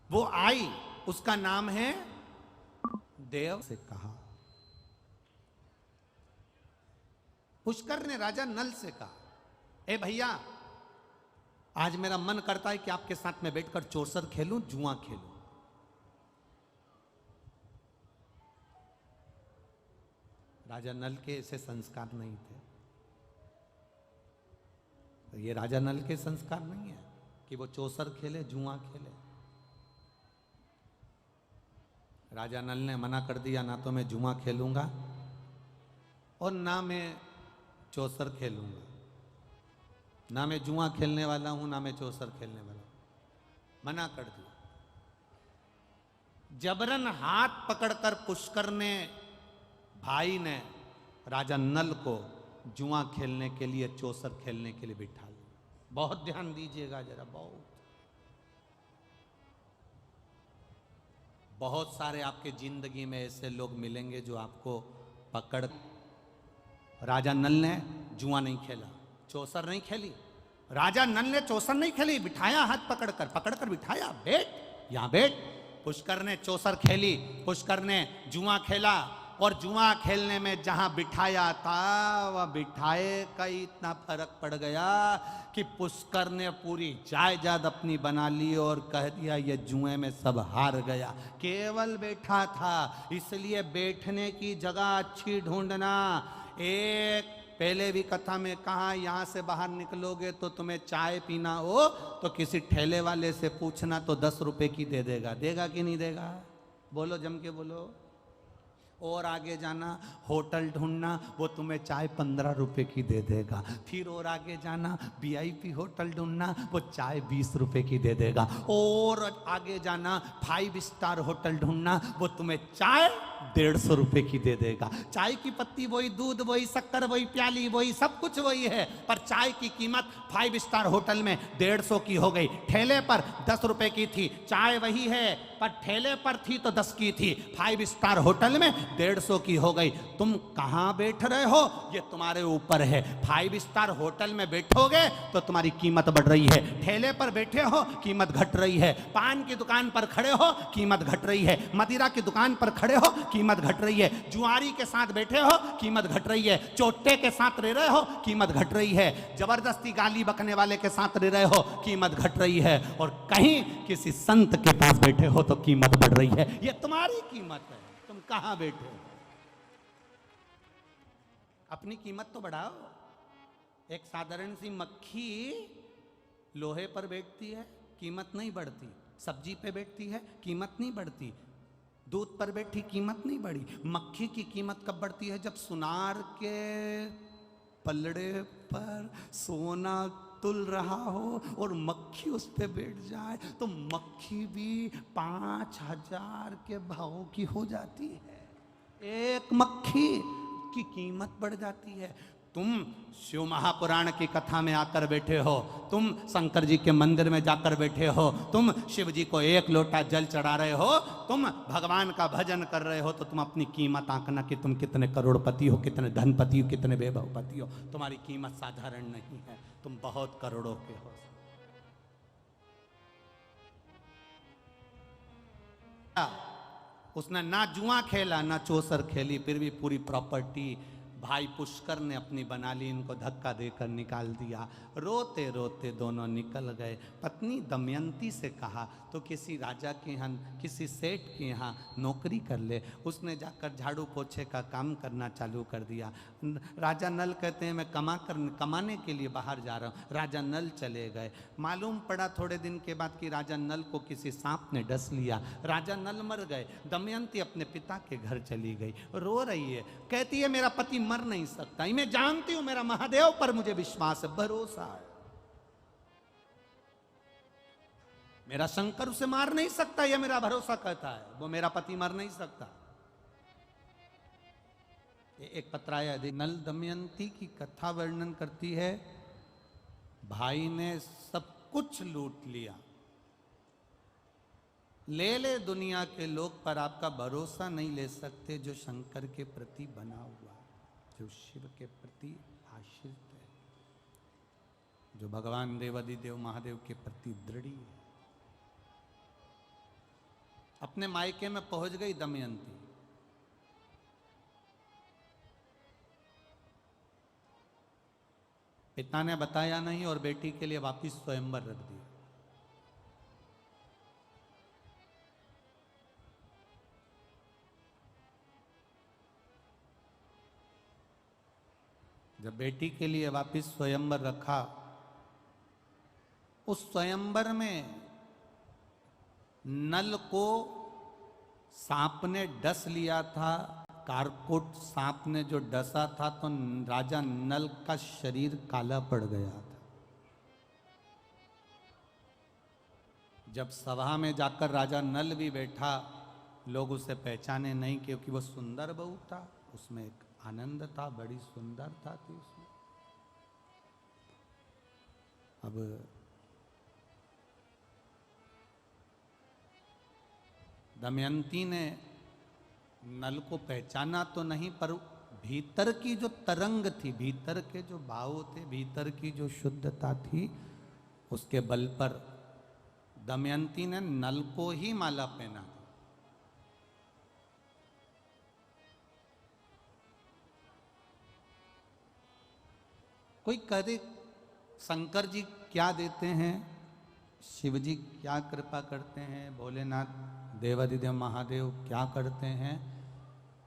वो आई, उसका नाम है देव से कहा। पुष्कर ने राजा नल से कहा, ए भैया, आज मेरा मन करता है कि आपके साथ में बैठकर चौसर खेलूं, जुआ खेलूं। राजा नल के ऐसे संस्कार नहीं थे। तो ये राजा नल के संस्कार नहीं है कि वो चौसर खेले, जुआ खेले। राजा नल ने मना कर दिया, ना तो मैं जुआ खेलूंगा और ना मैं चौसर खेलूंगा। ना मैं जुआ खेलने वाला हूं, ना मैं चौसर खेलने वाला हूं। मना कर दिया। जबरन हाथ पकड़कर पुष्कर ने, भाई ने राजा नल को जुआ खेलने के लिए, चौसर खेलने के लिए बिठा लिया। बहुत ध्यान दीजिएगा जरा, बहुत सारे आपके जिंदगी में ऐसे लोग मिलेंगे जो आपको पकड़। राजा नल ने जुआ नहीं खेला, चौसर नहीं खेली। राजा नल ने चौसर नहीं खेली, बिठाया हाथ पकड़कर बिठाया, बैठ यहां बैठ। पुष्कर ने चौसर खेली, पुष्कर ने जुआ खेला, और जुआ खेलने में जहां बिठाया था वह बिठाए का इतना फर्क पड़ गया कि पुष्कर ने पूरी जायदाद अपनी बना ली और कह दिया ये जुए में सब हार गया। केवल बैठा था, इसलिए बैठने की जगह अच्छी ढूंढना। एक पहले भी कथा में कहा, यहां से बाहर निकलोगे तो तुम्हें चाय पीना हो तो किसी ठेले वाले से पूछना, तो 10 रुपए की दे देगा। देगा कि नहीं देगा? बोलो, जम के बोलो। और आगे जाना, होटल ढूंढना, वो तुम्हें चाय 15 रुपए की दे देगा। फिर और आगे जाना, वीआईपी होटल ढूंढना, वो चाय 20 रुपए की दे देगा। और आगे जाना, 5 स्टार होटल ढूंढना, वो तुम्हें चाय 150 रुपए की दे देगा। चाय की पत्ती वही, दूध वही, शक्कर वही, प्याली वही, सब कुछ वही है, पर चाय की कीमत 5 स्टार होटल में 150 की हो गई। ठेले पर 10 रुपए की थी, चाय वही है, पर ठेले पर थी तो 10 की थी, 5 स्टार होटल में 150 की हो गई। तुम कहां बैठ रहे हो ये तुम्हारे ऊपर है। 5 स्टार होटल में बैठोगे तो तुम्हारी कीमत बढ़ रही है, ठेले पर बैठे हो कीमत घट रही है, पान की दुकान पर खड़े हो कीमत घट रही है, मदिरा की दुकान पर खड़े हो कीमत घट रही है, जुआरी के साथ बैठे हो कीमत घट रही है, चोटे के साथ रह रहे हो कीमत घट रही है, जबरदस्ती गाली बकने वाले के साथ रह रहे हो कीमत घट रही है, और कहीं किसी संत के पास बैठे हो तो कीमत बढ़ रही है। ये तुम्हारी कीमत है, तुम कहां बैठे हो? अपनी कीमत तो बढ़ाओ। एक साधारण सी मक्खी लोहे पर बैठती है, कीमत नहीं बढ़ती। सब्जी पे बैठती है, कीमत नहीं बढ़ती। दूध पर बैठी, कीमत नहीं बढ़ी। मक्खी की कीमत कब बढ़ती है? जब सुनार के पलड़े पर सोना तुल रहा हो और मक्खी उस पे बैठ जाए, तो मक्खी भी 5000 के भाव की हो जाती है। एक मक्खी की कीमत बढ़ जाती है। तुम शिव महापुराण की कथा में आकर बैठे हो, तुम शंकर जी के मंदिर में जाकर बैठे हो, तुम शिव जी को 1 लोटा जल चढ़ा रहे हो, तुम भगवान का भजन कर रहे हो, तो तुम अपनी कीमत आंकना कि तुम कितने करोड़पति हो, कितने धनपति हो, कितने वैभवपति हो। तुम्हारी कीमत साधारण नहीं है, तुम बहुत करोड़ों के हो। उसने ना जुआ खेला ना चौसर खेली, फिर भी पूरी प्रॉपर्टी भाई पुष्कर ने अपनी बना ली, इनको धक्का देकर निकाल दिया। रोते रोते दोनों निकल गए। पत्नी दमयंती से कहा तो किसी राजा के यहाँ, किसी सेठ के यहाँ नौकरी कर ले। उसने जाकर झाड़ू पोछे का काम करना चालू कर दिया। राजा नल कहते हैं मैं कमाने के लिए बाहर जा रहा हूँ। राजा नल चले गए। मालूम पड़ा थोड़े दिन के बाद कि राजा नल को किसी सांप ने डस लिया। राजा नल मर गए। दमयंती अपने पिता के घर चली गई, रो रही है, कहती है मेरा पति मर नहीं सकता, मैं जानती हूं मेरा महादेव पर मुझे विश्वास है, भरोसा है, मेरा शंकर उसे मार नहीं सकता, यह मेरा भरोसा कहता है, वो मेरा पति मर नहीं सकता। एक पत्राया नल दमयंती की कथा वर्णन करती है। भाई ने सब कुछ लूट लिया, ले ले दुनिया के लोग, पर आपका भरोसा नहीं ले सकते जो शंकर के प्रति बना हुआ, जो शिव के प्रति आश्रित है, जो भगवान देवादिदेव महादेव के प्रति दृढ़ी है। अपने मायके में पहुंच गई दमयंती। पिता ने बताया नहीं और बेटी के लिए वापिस स्वयंवर रख दिया। जब बेटी के लिए वापिस स्वयंवर रखा, उस स्वयंवर में नल को सांप ने डस लिया था। कारकोट सांप ने जो डसा था तो राजा नल का शरीर काला पड़ गया था। जब सभा में जाकर राजा नल भी बैठा, लोग उसे पहचाने नहीं, क्योंकि वो सुंदर बहू था, उसमें एक आनंद था, बड़ी सुंदरता थी उसमें। अब दमयंती ने नल को पहचाना तो नहीं, पर भीतर की जो तरंग थी, भीतर के जो भाव थे, भीतर की जो शुद्धता थी, उसके बल पर दमयंती ने नल को ही माला पहना। कोई कहे शंकर जी क्या देते हैं, शिव जी क्या कृपा करते हैं, भोलेनाथ देवादिदेव महादेव क्या करते हैं,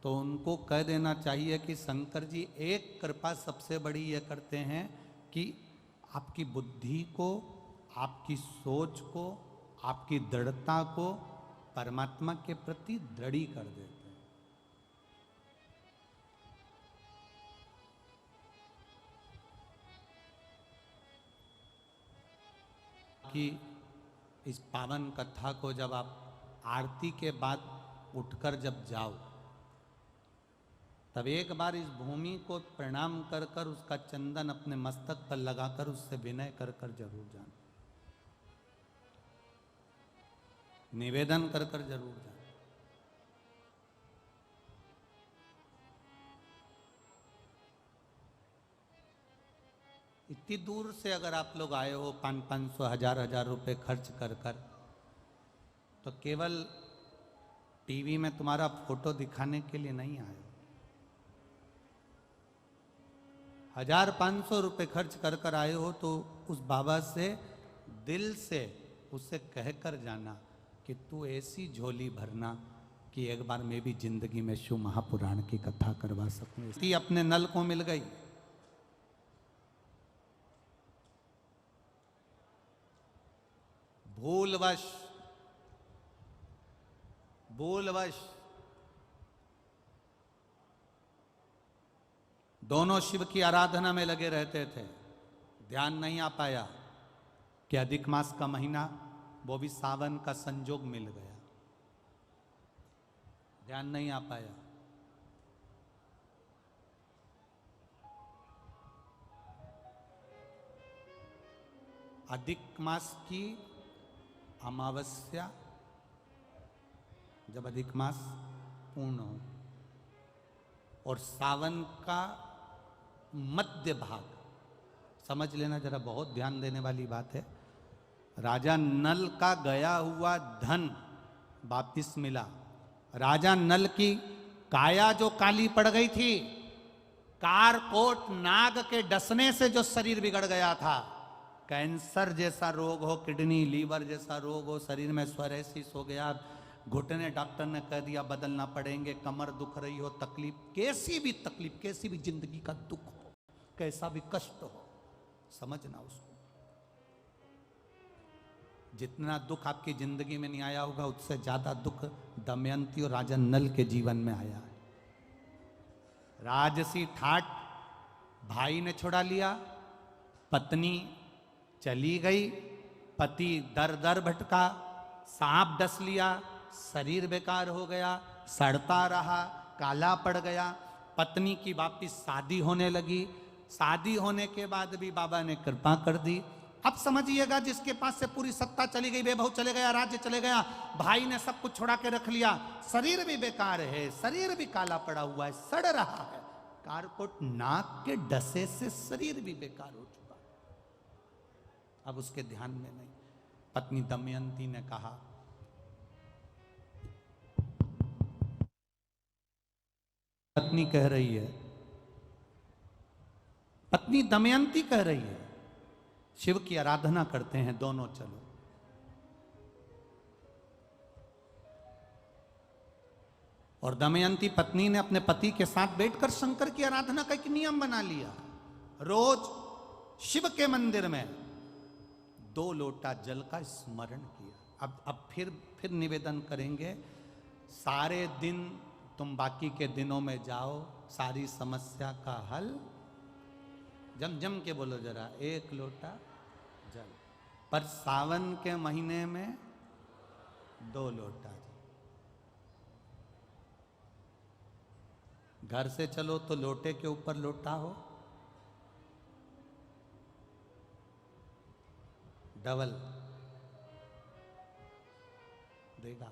तो उनको कह देना चाहिए कि शंकर जी एक कृपा सबसे बड़ी ये करते हैं कि आपकी बुद्धि को, आपकी सोच को, आपकी दृढ़ता को परमात्मा के प्रति दृढ़ी कर देते हैं। कि इस पावन कथा को जब आप आरती के बाद उठकर जब जाओ, तब एक बार इस भूमि को प्रणाम कर कर उसका चंदन अपने मस्तक पर लगाकर उससे विनय कर कर जरूर जाना, निवेदन कर कर जरूर जाना। इतनी दूर से अगर आप लोग आए हो 500-500 हजार रुपए खर्च कर कर, तो केवल टीवी में तुम्हारा फोटो दिखाने के लिए नहीं आए। 1500 रुपए खर्च कर कर आए हो, तो उस बाबा से दिल से उससे कहकर जाना कि तू ऐसी झोली भरना कि एक बार मैं भी जिंदगी में शिव महापुराण की कथा करवा सकूं। इसकी अपने नल को मिल गई। भूलवश दोनों शिव की आराधना में लगे रहते थे, ध्यान नहीं आ पाया कि अधिक मास का महीना, वो भी सावन का संजोग मिल गया, ध्यान नहीं आ पाया। अधिक मास की अमावस्या, जब अधिक मास पूर्ण हो, और सावन का मध्य भाग, समझ लेना जरा, बहुत ध्यान देने वाली बात है। राजा नल का गया हुआ धन वापिस मिला। राजा नल की काया जो काली पड़ गई थी, कारकोट नाग के डसने से जो शरीर बिगड़ गया था, कैंसर जैसा रोग हो, किडनी लीवर जैसा रोग हो, शरीर में स्वरेसिस हो गया, घुटने डॉक्टर ने कह दिया बदलना पड़ेंगे, कमर दुख रही हो, तकलीफ, कैसी भी तकलीफ, कैसी भी जिंदगी का दुख हो, कैसा भी कष्ट हो, समझना उसको। जितना दुख आपकी जिंदगी में नहीं आया होगा, उससे ज्यादा दुख दमयंती और राजा नल के जीवन में आया है। राजसी ठाट भाई ने छुड़ा लिया, पत्नी चली गई, पति दर दर भटका, सांप डस लिया, शरीर बेकार हो गया, सड़ता रहा, काला पड़ गया। पत्नी की वापिस शादी होने लगी, शादी होने के बाद भी बाबा ने कृपा कर दी। अब समझिएगा, जिसके पास से पूरी सत्ता चली गई, वैभव चले गया, राज्य चले गया, भाई ने सब कुछ छोड़ा के रख लिया, शरीर भी बेकार है, शरीर भी काला पड़ा हुआ है, सड़ रहा है, कारकोट नाक के डसे से शरीर भी बेकार हो चुका। अब उसके ध्यान में नहीं। पत्नी दमयंती ने कहा, पत्नी कह रही है, पत्नी दमयंती कह रही है, शिव की आराधना करते हैं दोनों, चलो। और दमयंती पत्नी ने अपने पति के साथ बैठकर शंकर की आराधना का एक नियम बना लिया। रोज शिव के मंदिर में 2 लोटा जल का स्मरण किया। अब फिर निवेदन करेंगे, सारे दिन तुम बाकी के दिनों में जाओ, सारी समस्या का हल, जम जम के बोलो जरा, 1 लोटा जल, पर सावन के महीने में 2 लोटा जल। घर से चलो तो लोटे के ऊपर लोटा हो, डबल देगा।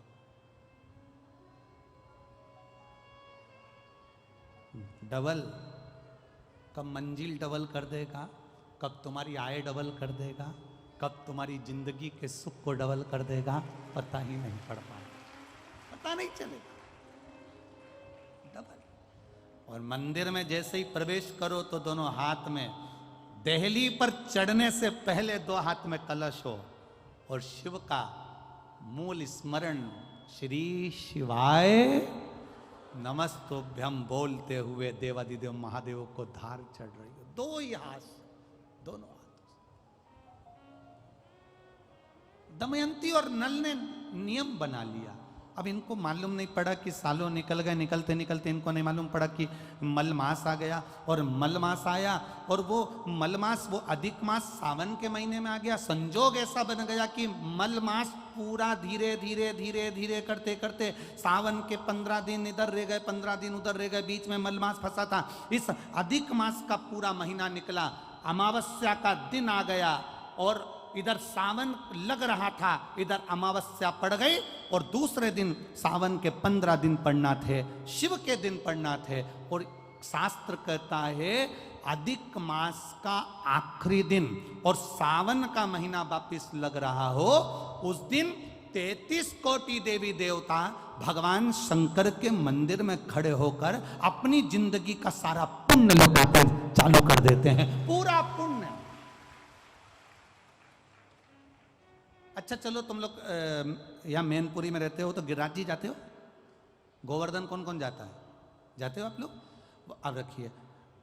डबल कब मंजिल डबल कर देगा, कब तुम्हारी आय डबल कर देगा, कब तुम्हारी जिंदगी के सुख को डबल कर देगा, पता ही नहीं पड़ पाएगा, पता नहीं चलेगा। डबल। और मंदिर में जैसे ही प्रवेश करो तो दोनों हाथ में, देहली पर चढ़ने से पहले 2 हाथ में कलश हो और शिव का मूल स्मरण, श्री शिवाय नमस्तुभ्यम बोलते हुए देवादिदेव महादेव को धार चढ़ रही हो, 2 ही हाथ, दोनों हाथों से। दमयंती और नल ने नियम बना लिया। अब इनको मालूम नहीं पड़ा कि सालों निकल गए, निकलते निकलते इनको नहीं मालूम पड़ा कि मलमास आ गया। और मलमास आया और वो मलमास, वो अधिक मास सावन के महीने में आ गया। संजोग ऐसा बन गया कि मलमास पूरा धीरे धीरे धीरे धीरे करते करते सावन के 15 दिन इधर रह गए, 15 दिन उधर रह गए, बीच में मलमास फंसा था। इस अधिक मास का पूरा महीना निकला, अमावस्या का दिन आ गया और इधर सावन लग रहा था, इधर अमावस्या पड़ गई और दूसरे दिन सावन के 15 दिन पड़ना थे, शिव के दिन पड़ना थे। और शास्त्र कहता है अधिक मास का आखिरी दिन और सावन का महीना वापिस लग रहा हो, उस दिन 33 कोटि देवी देवता भगवान शंकर के मंदिर में खड़े होकर अपनी जिंदगी का सारा पुण्य लौटाकर चालू कर देते हैं, पूरा पुण्य। अच्छा चलो, तुम लोग यहाँ मैनपुरी में रहते हो तो गिरिराज जी जाते हो? गोवर्धन कौन कौन जाता है? जाते हो आप लोग? अब रखिए,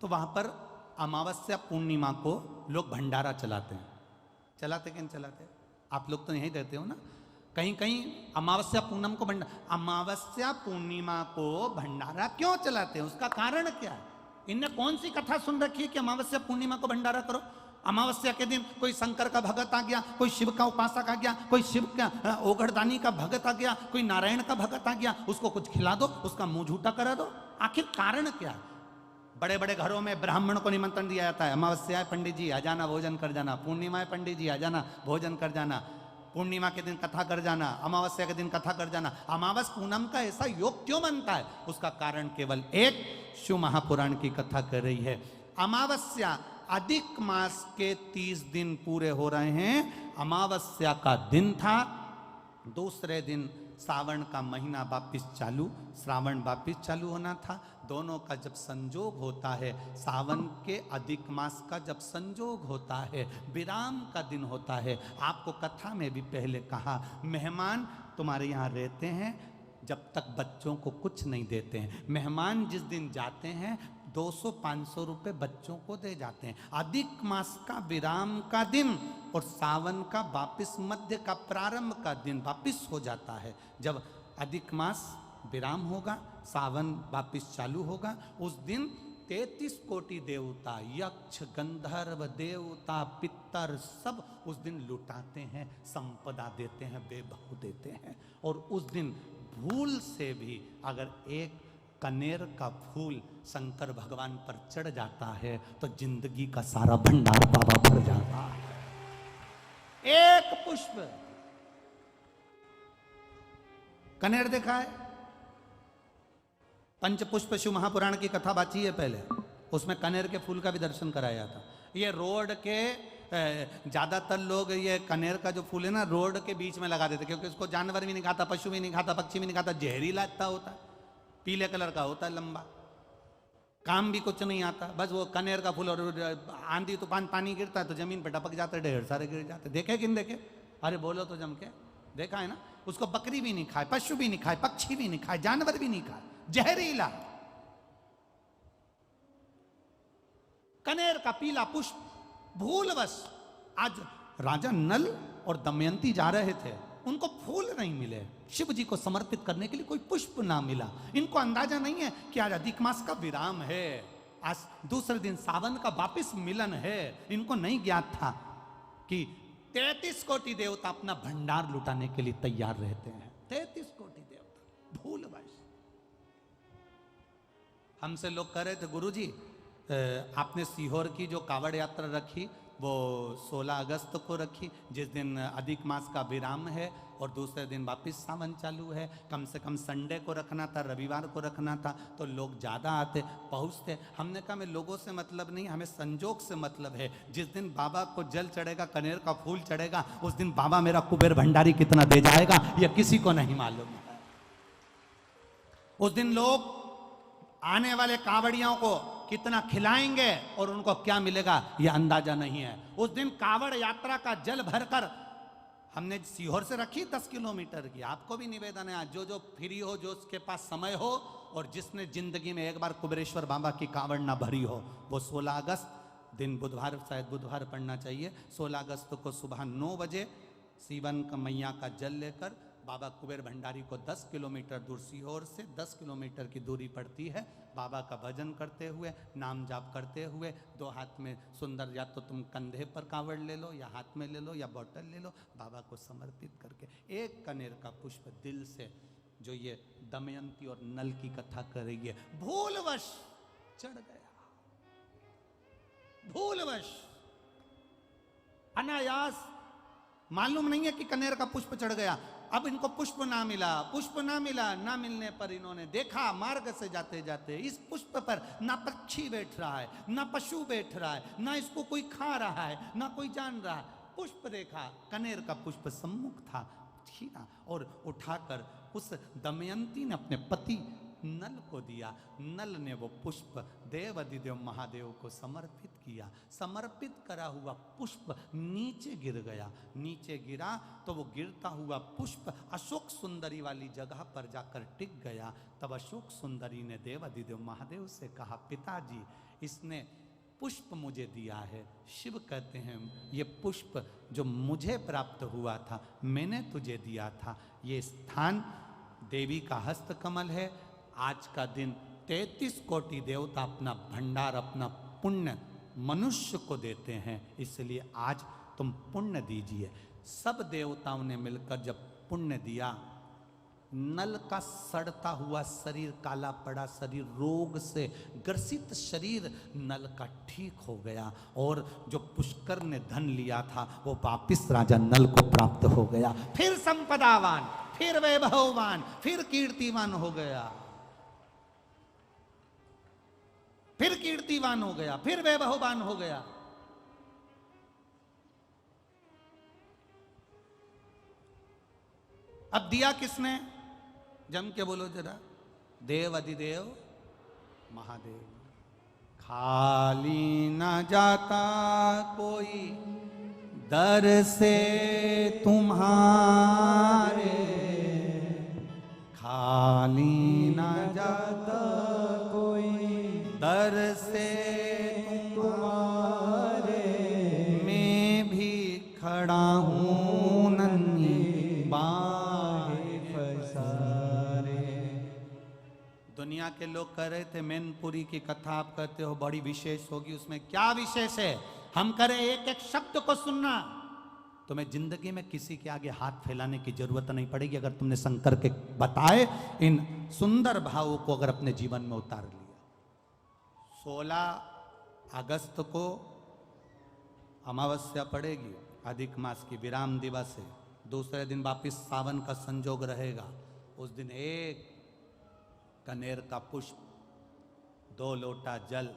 तो वहाँ पर अमावस्या पूर्णिमा को लोग भंडारा चलाते हैं। चलाते कि नहीं चलाते? आप लोग तो यहीं रहते हो ना। कहीं कहीं अमावस्या पूनम को अमावस्या पूर्णिमा को भंडारा क्यों चलाते हैं? उसका कारण क्या है? इनने कौन सी कथा सुन रखी है कि अमावस्या पूर्णिमा को भंडारा करो? अमावस्या के दिन कोई शंकर का भगत आ गया, कोई शिव का उपासक आ गया, कोई शिव का ओघड़दानी का भगत आ गया, कोई नारायण का भगत आ गया, उसको कुछ खिला दो, उसका मुंह झूठा करा दो। आखिर कारण क्या है? बड़े बड़े घरों में ब्राह्मण को निमंत्रण दिया जाता है, अमावस्या है पंडित जी आ जाना भोजन कर जाना, पूर्णिमा है पंडित जी आ जाना भोजन कर जाना, पूर्णिमा के दिन कथा कर जाना, अमावस्या के दिन कथा कर जाना। अमावस पूनम का ऐसा योग क्यों बनता है? उसका कारण केवल एक, शिव महापुराण की कथा कर रही है। अमावस्या अधिक मास के 30 दिन पूरे हो रहे हैं। अमावस्या का दिन था, दूसरे दिन सावन का महीना वापिस चालू, श्रावण वापिस चालू होना था। दोनों का जब संजोग होता है, सावन के अधिक मास का जब संजोग होता है, विराम का दिन होता है। आपको कथा में भी पहले कहा, मेहमान तुम्हारे यहाँ रहते हैं जब तक बच्चों को कुछ नहीं देते हैं। मेहमान जिस दिन जाते हैं 200-500 रुपए बच्चों को दे जाते हैं। अधिक मास का विराम का दिन और सावन का वापिस मध्य का प्रारंभ का दिन वापिस हो जाता है। जब अधिक मास विराम होगा, सावन वापिस चालू होगा, उस दिन 33 कोटि देवता, यक्ष, गंधर्व, देवता, पितर सब उस दिन लुटाते हैं, संपदा देते हैं, वैभव देते हैं। और उस दिन भूल से भी अगर एक कनेर का फूल शंकर भगवान पर चढ़ जाता है तो जिंदगी का सारा भंडार बाबा भर जाता है। एक पुष्प। कनेर देखा है? पंचपुष्प शिव महापुराण की कथा बाची है पहले, उसमें कनेर के फूल का भी दर्शन कराया था। ये रोड के ज्यादातर लोग ये कनेर का जो फूल है ना रोड के बीच में लगा देते, क्योंकि उसको जानवर भी नहीं खाता, पशु भी नहीं खाता, पक्षी भी नहीं खाता, जहरीला इतना होता है, पीले कलर का होता है, लंबा, काम भी कुछ नहीं आता। बस वो कनेर का फूल, और आंधी तूफान पानी गिरता है तो जमीन पे टपक जाते, ढेर सारे गिर जाते। देखे कि नहीं देखे? अरे बोलो तो जम के, देखा है ना? उसको बकरी भी नहीं खाए, पशु भी नहीं खाए, पक्षी भी नहीं खाए, जानवर भी नहीं खाए, जहरीला। कनेर का पीला पुष्प भूलवश, आज राजा नल और दमयंती जा रहे थे, उनको फूल नहीं मिले, शिव जी को समर्पित करने के लिए कोई पुष्प ना मिला। इनको अंदाजा नहीं है कि आज अधिक मास का विराम है, आज दूसरे दिन सावन का वापिस मिलन है। इनको नहीं ज्ञात था कि 33 कोटि देवता अपना भंडार लुटाने के लिए तैयार रहते हैं। 33 कोटि देवता भूलवश। हमसे लोग कह रहे थे, गुरुजी आपने सीहोर की जो कावड़ यात्रा रखी वो 16 अगस्त को रखी, जिस दिन अधिक मास का विराम है और दूसरे दिन वापस सावन चालू है, कम से कम संडे को रखना था, रविवार को रखना था, तो लोग ज़्यादा आते पहुँचते। हमने कहा, हमें लोगों से मतलब नहीं, हमें संजोग से मतलब है। जिस दिन बाबा को जल चढ़ेगा, कनेर का फूल चढ़ेगा, उस दिन बाबा मेरा कुबेर भंडारी कितना दे जाएगा यह किसी को नहीं मालूम है। उस दिन लोग आने वाले कांवड़ियों को कितना खिलाएंगे और उनको क्या मिलेगा यह अंदाजा नहीं है। उस दिन कांवड़ यात्रा का जल भरकर हमने सीहोर से रखी 10 किलोमीटर की। आपको भी निवेदन है, आज जो फ्री हो, जो उसके पास समय हो और जिसने जिंदगी में एक बार कुबेरेश्वर बाबा की कांवड़ ना भरी हो, वो 16 अगस्त दिन बुधवार, शायद बुधवार पड़ना चाहिए, 16 अगस्त को सुबह 9 बजे सीवन का मैया का जल लेकर बाबा कुबेर भंडारी को 10 किलोमीटर दूर, सीहोर से 10 किलोमीटर की दूरी पड़ती है, बाबा का भजन करते हुए, नाम जाप करते हुए, 2 हाथ में सुंदर, या तो तुम कंधे पर कांवड़ ले लो या हाथ में ले लो या बोतल ले लो, बाबा को समर्पित करके एक कनेर का पुष्प दिल से, जो ये दमयंती और नल की कथा कर रही है, भूलवश चढ़ गया, भूलवश, अनायास, मालूम नहीं है कि कनेर का पुष्प चढ़ गया। अब इनको पुष्प ना मिला, पुष्प ना मिला, ना मिलने पर इन्होंने देखा मार्ग से जाते जाते इस पुष्प पर ना पक्षी बैठ रहा है, ना पशु बैठ रहा है, ना इसको कोई खा रहा है, ना कोई जान रहा है। पुष्प देखा, कनेर का पुष्प सम्मुख था, छीना और उठाकर उस दमयंती ने अपने पति नल को दिया। नल ने वो पुष्प देव अधिदेव महादेव को समर्पित किया। समर्पित करा हुआ पुष्प नीचे गिर गया। नीचे गिरा तो वो गिरता हुआ पुष्प अशोक सुंदरी वाली जगह पर जाकर टिक गया। तब अशोक सुंदरी ने देव अधिदेव महादेव से कहा, पिताजी इसने पुष्प मुझे दिया है। शिव कहते हैं ये पुष्प जो मुझे प्राप्त हुआ था मैंने तुझे दिया था। ये स्थान देवी का हस्त कमल है। आज का दिन 33 कोटि देवता अपना भंडार, अपना पुण्य मनुष्य को देते हैं, इसलिए आज तुम पुण्य दीजिए। सब देवताओं ने मिलकर जब पुण्य दिया, नल का सड़ता हुआ शरीर, काला पड़ा शरीर, रोग से ग्रसित शरीर नल का ठीक हो गया और जो पुष्कर ने धन लिया था वो वापिस राजा नल को प्राप्त हो गया। फिर संपदावान, फिर वैभववान, फिर कीर्तिवान हो गया, फिर कीर्तिवान हो गया, फिर वैभववान हो गया। अब दिया किसने? जम के बोलो जरा, देव अधिदेव महादेव। खाली न जाता कोई दर से तुम्हारे, खाली न जाता दर से तुम्हारे, मैं भी खड़ा हूँ नन्ही बाहें पसारे। दुनिया के लोग कह रहे थे मैनपुरी की कथा आप कहते हो बड़ी विशेष होगी, उसमें क्या विशेष है? हम करें एक एक शब्द को सुनना, तुम्हें जिंदगी में किसी के आगे हाथ फैलाने की जरूरत नहीं पड़ेगी अगर तुमने शंकर के बताए इन सुंदर भावों को अगर अपने जीवन में उतार लिया। 16 अगस्त को अमावस्या पड़ेगी, अधिक मास की विराम दिवस है, दूसरे दिन वापिस सावन का संजोग रहेगा। उस दिन एक कनेर का पुष्प, 2 लोटा जल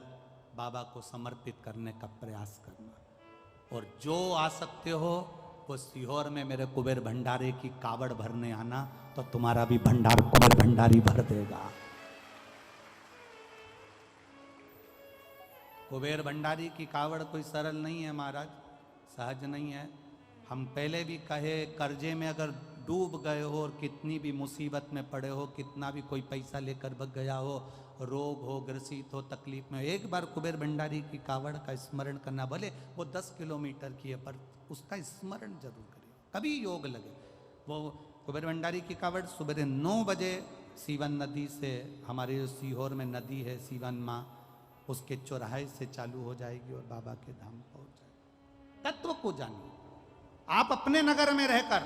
बाबा को समर्पित करने का प्रयास करना। और जो आ सकते हो वो सीहोर में मेरे कुबेर भंडारी की कावड़ भरने आना, तो तुम्हारा भी भंडार कुबेर भंडारी भर देगा। कुबेर भंडारी की कावड़ कोई सरल नहीं है महाराज, सहज नहीं है। हम पहले भी कहे, कर्जे में अगर डूब गए हो और कितनी भी मुसीबत में पड़े हो, कितना भी कोई पैसा लेकर भग गया हो, रोग हो, ग्रसित हो, तकलीफ में, एक बार कुबेर भंडारी की कावड़ का स्मरण करना। भले वो 10 किलोमीटर की है, पर उसका स्मरण जरूर करिए, कभी योग लगे। वो कुबेर भंडारी की कावड़ सुबह 9 बजे सीवन नदी से, हमारे सीहोर में नदी है सीवन माँ, उसके चौराहे से चालू हो जाएगी और बाबा के धाम पहुंच जाएगी। तत्व को जानिए। आप अपने नगर में रहकर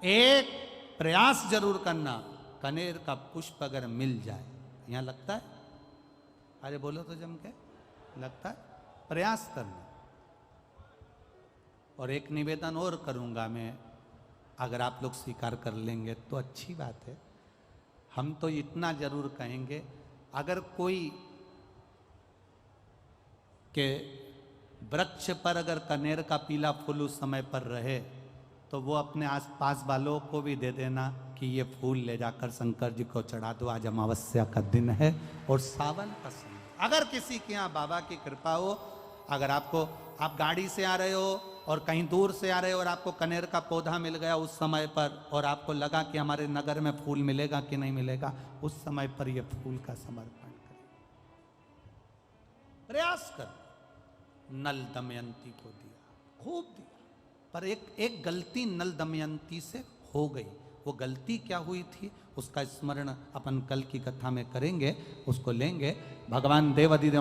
एक प्रयास जरूर करना, कनेर का पुष्प अगर मिल जाए, यहां लगता है, अरे बोलो तो जम के, लगता है, प्रयास करना। और एक निवेदन और करूंगा मैं, अगर आप लोग स्वीकार कर लेंगे तो अच्छी बात है। हम तो इतना जरूर कहेंगे, अगर कोई के वृक्ष पर अगर कनेर का पीला फूल उस समय पर रहे, तो वो अपने आसपास वालों को भी दे देना कि ये फूल ले जाकर शंकर जी को चढ़ा दो, आज अमावस्या का दिन है और सावन का समय। अगर किसी के यहाँ बाबा की कृपा हो, अगर आप गाड़ी से आ रहे हो और कहीं दूर से आ रहे हो और आपको कनेर का पौधा मिल गया उस समय पर, और आपको लगा कि हमारे नगर में फूल मिलेगा कि नहीं मिलेगा, उस समय पर ये फूल का समर्पण करें, प्रयास कर। नल दमयंती को दिया, खूब दिया, पर एक गलती नल दमयंती से हो गई। वो गलती क्या हुई थी उसका स्मरण अपन कल की कथा में करेंगे, उसको लेंगे। भगवान देव अधिदेव